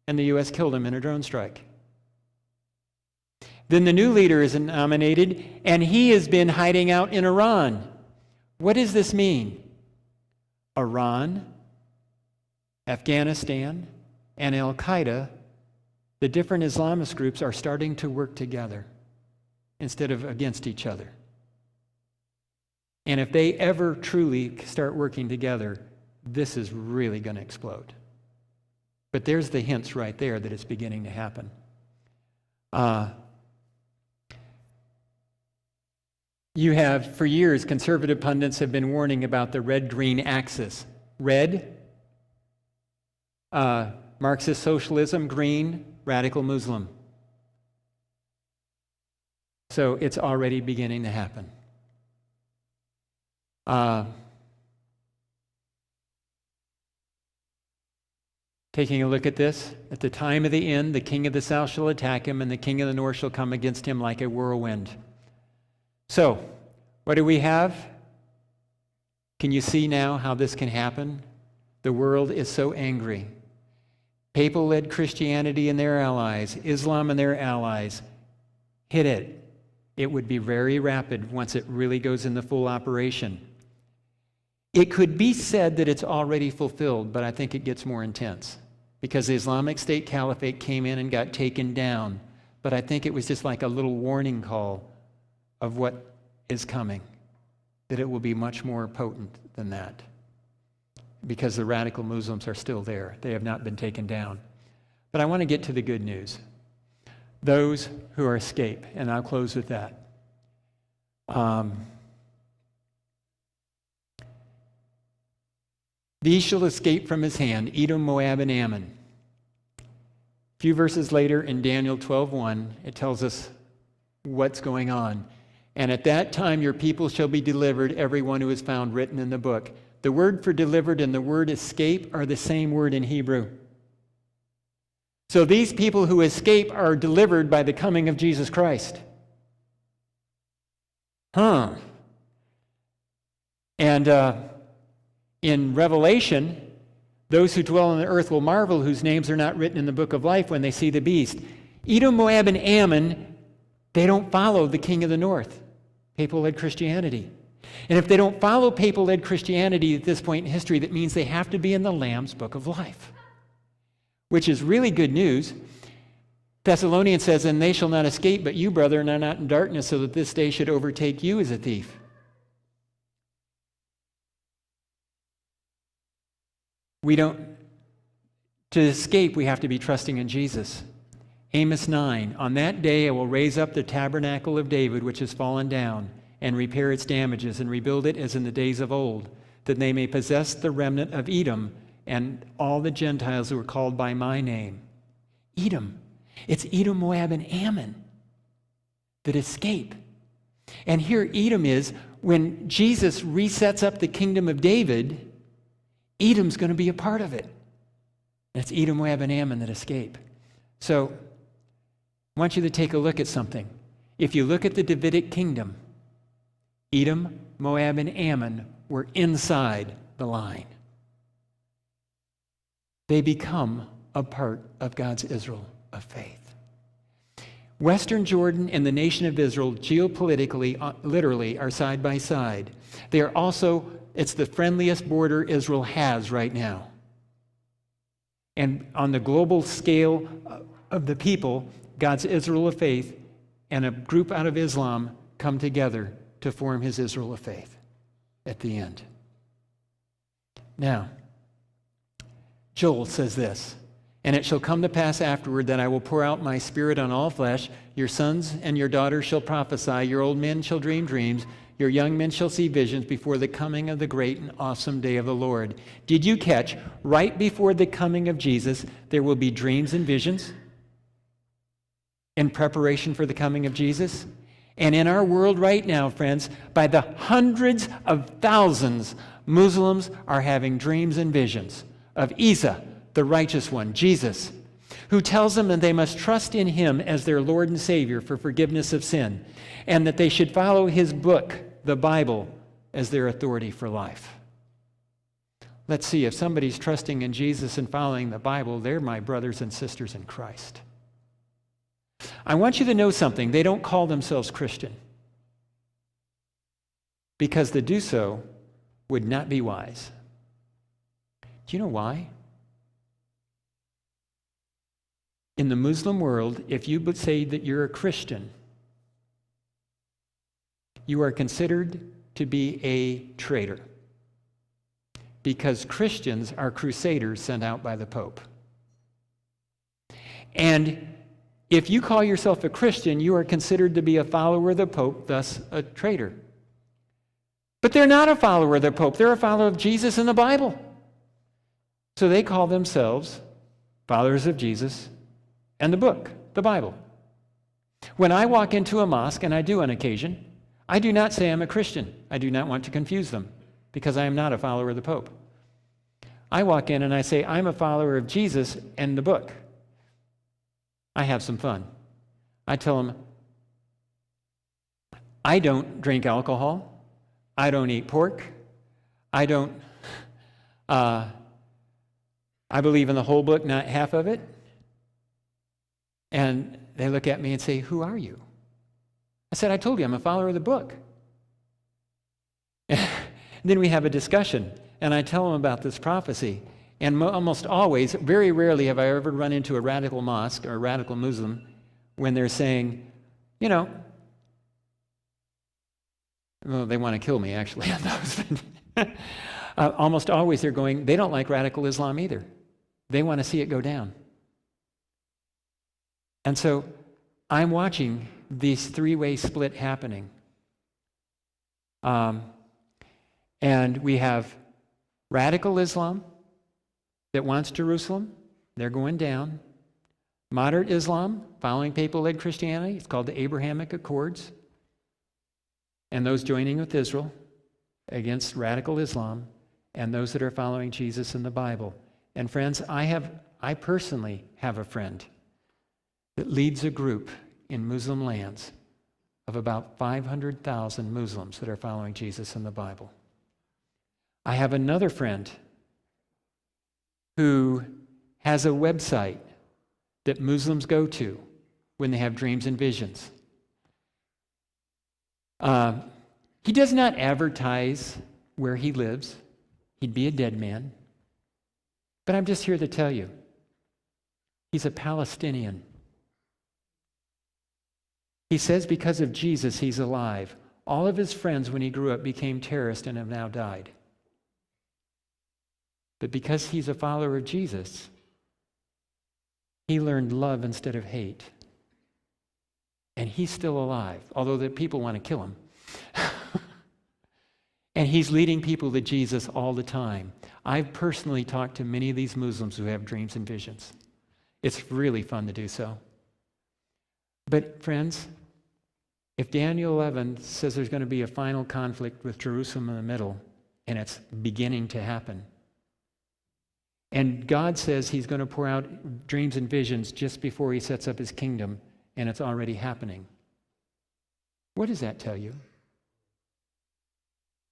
and the U.S. killed him in a drone strike. Then the new leader is nominated, and he has been hiding out in Iran. What does this mean? Iran, Afghanistan, and Al-Qaeda, the different Islamist groups are starting to work together instead of against each other. And if they ever truly start working together, this is really going to explode. But there's the hints right there that it's beginning to happen. You have, for years, conservative pundits have been warning about the red-green axis. Red, Marxist socialism; green, radical Muslim. So it's already beginning to happen. Taking a look at this, at the time of the end, the king of the south shall attack him, and the king of the north shall come against him like a whirlwind. So, what do we have? Can you see now how this can happen? The world is so angry. Papal-led Christianity and their allies, Islam and their allies, hit it. It would be very rapid once it really goes into full operation. It could be said that it's already fulfilled, but I think it gets more intense because the Islamic State Caliphate came in and got taken down. But I think it was just like a little warning call of what is coming, that it will be much more potent than that because the radical Muslims are still there. They have not been taken down. But I want to get to the good news. Those who are escaped, and I'll close with that. These shall escape from his hand, Edom, Moab, and Ammon. A few verses later in Daniel 12:1, it tells us what's going on. And at that time your people shall be delivered, every one who is found written in the book. The word for delivered and the word escape are the same word in Hebrew. So these people who escape are delivered by the coming of Jesus Christ. And in Revelation, those who dwell on the earth will marvel, whose names are not written in the book of life when they see the beast. Edom, Moab, and Ammon, they don't follow the king of the north, papal-led Christianity. And if they don't follow papal-led Christianity at this point in history, that means they have to be in the Lamb's book of life, which is really good news. Thessalonians says, and they shall not escape, but you, brethren, are not in darkness, so that this day should overtake you as a thief. To escape, we have to be trusting in Jesus. Amos 9, on that day I will raise up the tabernacle of David, which has fallen down, and repair its damages, and rebuild it as in the days of old, that they may possess the remnant of Edom and all the Gentiles who are called by my name. Edom. It's Edom, Moab, and Ammon that escape. And here Edom is, when Jesus resets up the kingdom of David, Edom's going to be a part of it. It's Edom, Moab, and Ammon that escape. So I want you to take a look at something. If you look at the Davidic kingdom, Edom, Moab, and Ammon were inside the line. They become a part of God's Israel of faith. Western Jordan and the nation of Israel geopolitically, literally, are side by side. They are also, it's the friendliest border Israel has right now. And on the global scale of the people, God's Israel of faith and a group out of Islam come together to form his Israel of faith at the end. Now, Joel says this, and it shall come to pass afterward that I will pour out my spirit on all flesh. Your sons and your daughters shall prophesy. Your old men shall dream dreams. Your young men shall see visions before the coming of the great and awesome day of the Lord. Did you catch? Right before the coming of Jesus, there will be dreams and visions in preparation for the coming of Jesus. And in our world right now, friends, by the hundreds of thousands, Muslims are having dreams and visions of Isa, the righteous one, Jesus, who tells them that they must trust in him as their Lord and Savior for forgiveness of sin, and that they should follow his book, the Bible, as their authority for life. Let's see, if somebody's trusting in Jesus and following the Bible, they're my brothers and sisters in Christ. I want you to know something. They don't call themselves Christian, because to do so would not be wise. Do you know why? In the Muslim world, if you would say that you're a Christian, you are considered to be a traitor, because Christians are crusaders sent out by the Pope. And if you call yourself a Christian, you are considered to be a follower of the Pope, thus a traitor. But they're not a follower of the Pope. They're a follower of Jesus and the Bible. So they call themselves followers of Jesus and the book, the Bible. When I walk into a mosque, and I do on occasion, I do not say I'm a Christian. I do not want to confuse them, because I am not a follower of the Pope. I walk in and I say, I'm a follower of Jesus and the book. I have some fun. I tell them, I don't drink alcohol. I don't eat pork. I believe in the whole book, not half of it. And they look at me and say, who are you? I said, I told you, I'm a follower of the book. Then we have a discussion, and I tell them about this prophecy. And almost always, very rarely have I ever run into a radical mosque or a radical Muslim when they're saying, well, they want to kill me, actually. Almost always they're going, they don't like radical Islam either. They want to see it go down. And so I'm watching this three-way split happening. And we have radical Islam that wants Jerusalem. They're going down. Moderate Islam, following papal-led Christianity. It's called the Abrahamic Accords. and those joining with Israel against radical Islam, and those that are following Jesus in the Bible. And friends, I personally have a friend that leads a group in Muslim lands of about 500,000 Muslims that are following Jesus in the Bible. I have another friend who has a website that Muslims go to when they have dreams and visions. He does not advertise where he lives. He'd be a dead man. But I'm just here to tell you, he's a Palestinian. He says because of Jesus, he's alive. All of his friends when he grew up became terrorists and have now died. But because he's a follower of Jesus, he learned love instead of hate. And he's still alive, although the people want to kill him. And he's leading people to Jesus all the time. I've personally talked to many of these Muslims who have dreams and visions. It's really fun to do so. But friends, if Daniel 11 says there's going to be a final conflict with Jerusalem in the middle, and it's beginning to happen, and God says he's going to pour out dreams and visions just before he sets up his kingdom, and it's already happening, what does that tell you?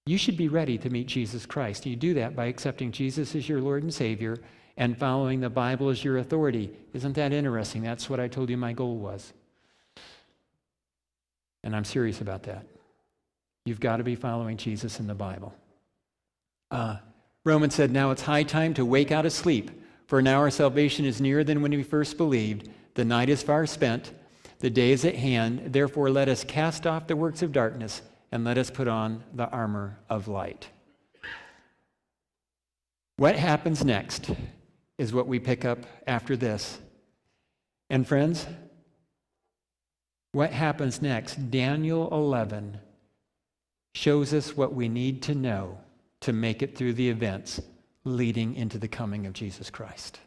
You should be ready to meet Jesus Christ. You do that by accepting Jesus as your Lord and Savior and following the Bible as your authority. Isn't that interesting? That's what I told you my goal was. And I'm serious about that. You've got to be following Jesus in the Bible. Romans said, now it's high time to wake out of sleep, for now our salvation is nearer than when we first believed. The night is far spent, the day is at hand. Therefore let us cast off the works of darkness and let us put on the armor of light. What happens next is what we pick up after this. And friends, what happens next? Daniel 11 shows us what we need to know to make it through the events leading into the coming of Jesus Christ.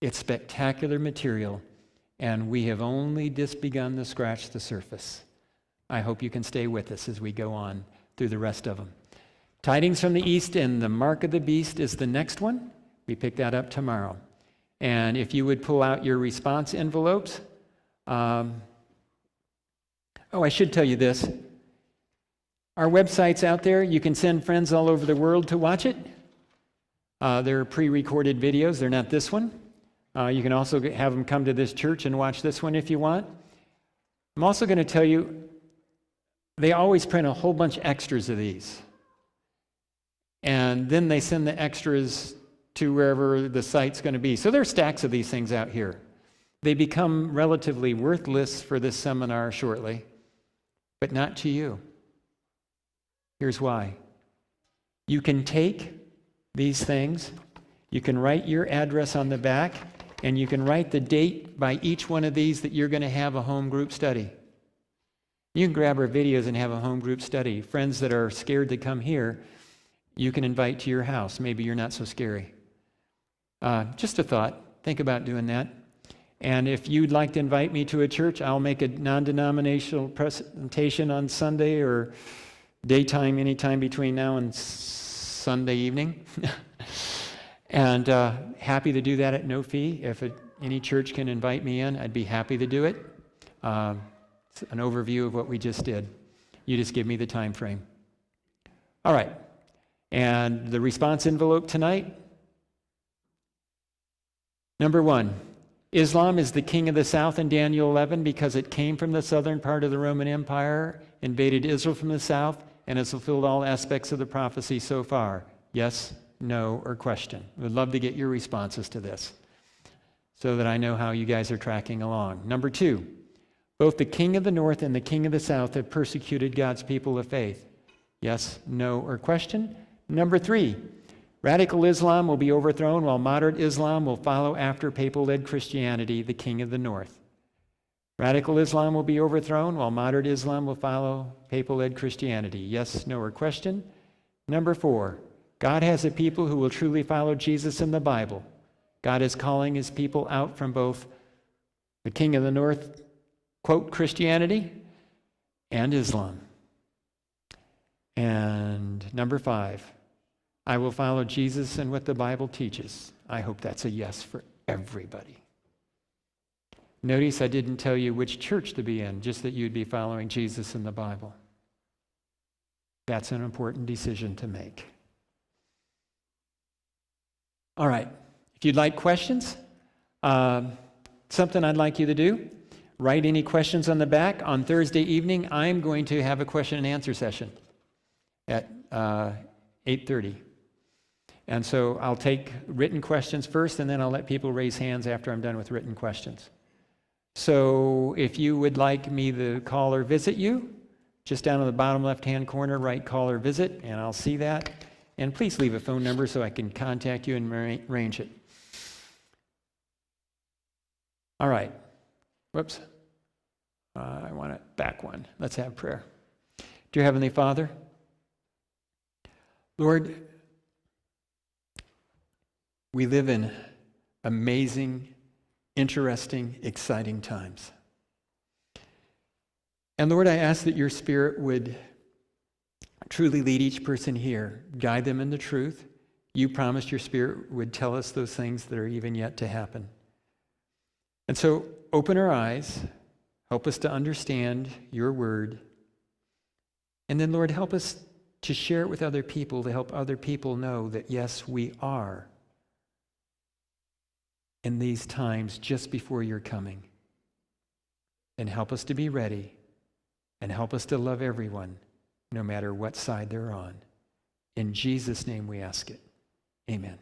It's spectacular material, and we have only just begun to scratch the surface. I hope you can stay with us as we go on through the rest of them. Tidings from the East and the Mark of the Beast is the next one. We pick that up tomorrow. And if you would pull out your response envelopes. I should tell you this. Our website's out there. You can send friends all over the world to watch it. They're pre-recorded videos. They're not this one. You can also have them come to this church and watch this one if you want. I'm also going to tell you, they always print a whole bunch of extras of these. And then they send the extras to wherever the site's going to be. So there are stacks of these things out here. They become relatively worthless for this seminar shortly, but not to you. Here's why. You can take these things, you can write your address on the back, and you can write the date by each one of these that you're going to have a home group study. You can grab our videos and have a home group study. Friends that are scared to come here, you can invite to your house. Maybe you're not so scary. Just a thought. Think about doing that. And if you'd like to invite me to a church, I'll make a non-denominational presentation on Sunday or daytime, anytime between now and Sunday evening. And happy to do that at no fee. If any church can invite me in, I'd be happy to do it. It's an overview of what we just did. You just give me the time frame. All right. And the response envelope tonight. Number 1, Islam is the king of the south in Daniel 11 because it came from the southern part of the Roman Empire, invaded Israel from the south, and has fulfilled all aspects of the prophecy so far. Yes, no, or question. We'd love to get your responses to this so that I know how you guys are tracking along. Number 2, both the king of the north and the king of the south have persecuted God's people of faith. Yes, no, or question. Number 3, radical Islam will be overthrown while moderate Islam will follow after papal-led Christianity, the king of the north. Radical Islam will be overthrown while moderate Islam will follow papal-led Christianity. Yes, no, or question. Number 4, God has a people who will truly follow Jesus in the Bible. God is calling his people out from both the king of the north, quote, Christianity, and Islam. And number 5, I will follow Jesus and what the Bible teaches. I hope that's a yes for everybody. Notice I didn't tell you which church to be in, just that you'd be following Jesus and the Bible. That's an important decision to make. All right. If you'd like questions, something I'd like you to do, write any questions on the back. On Thursday evening, I'm going to have a question and answer session at 8:30. And so I'll take written questions first, and then I'll let people raise hands after I'm done with written questions. So if you would like me to call or visit you, just down in the bottom left-hand corner, write call or visit, and I'll see that. And please leave a phone number so I can contact you and arrange it. All right. Whoops. I want to back one. Let's have prayer. Dear Heavenly Father, Lord, we live in amazing, interesting, exciting times. And Lord, I ask that your Spirit would truly lead each person here, guide them in the truth. You promised your Spirit would tell us those things that are even yet to happen. And so open our eyes, help us to understand your word, and then, Lord, help us to share it with other people, to help other people know that, yes, we are in these times just before your coming. And help us to be ready, and help us to love everyone, no matter what side they're on. In Jesus' name we ask it. Amen.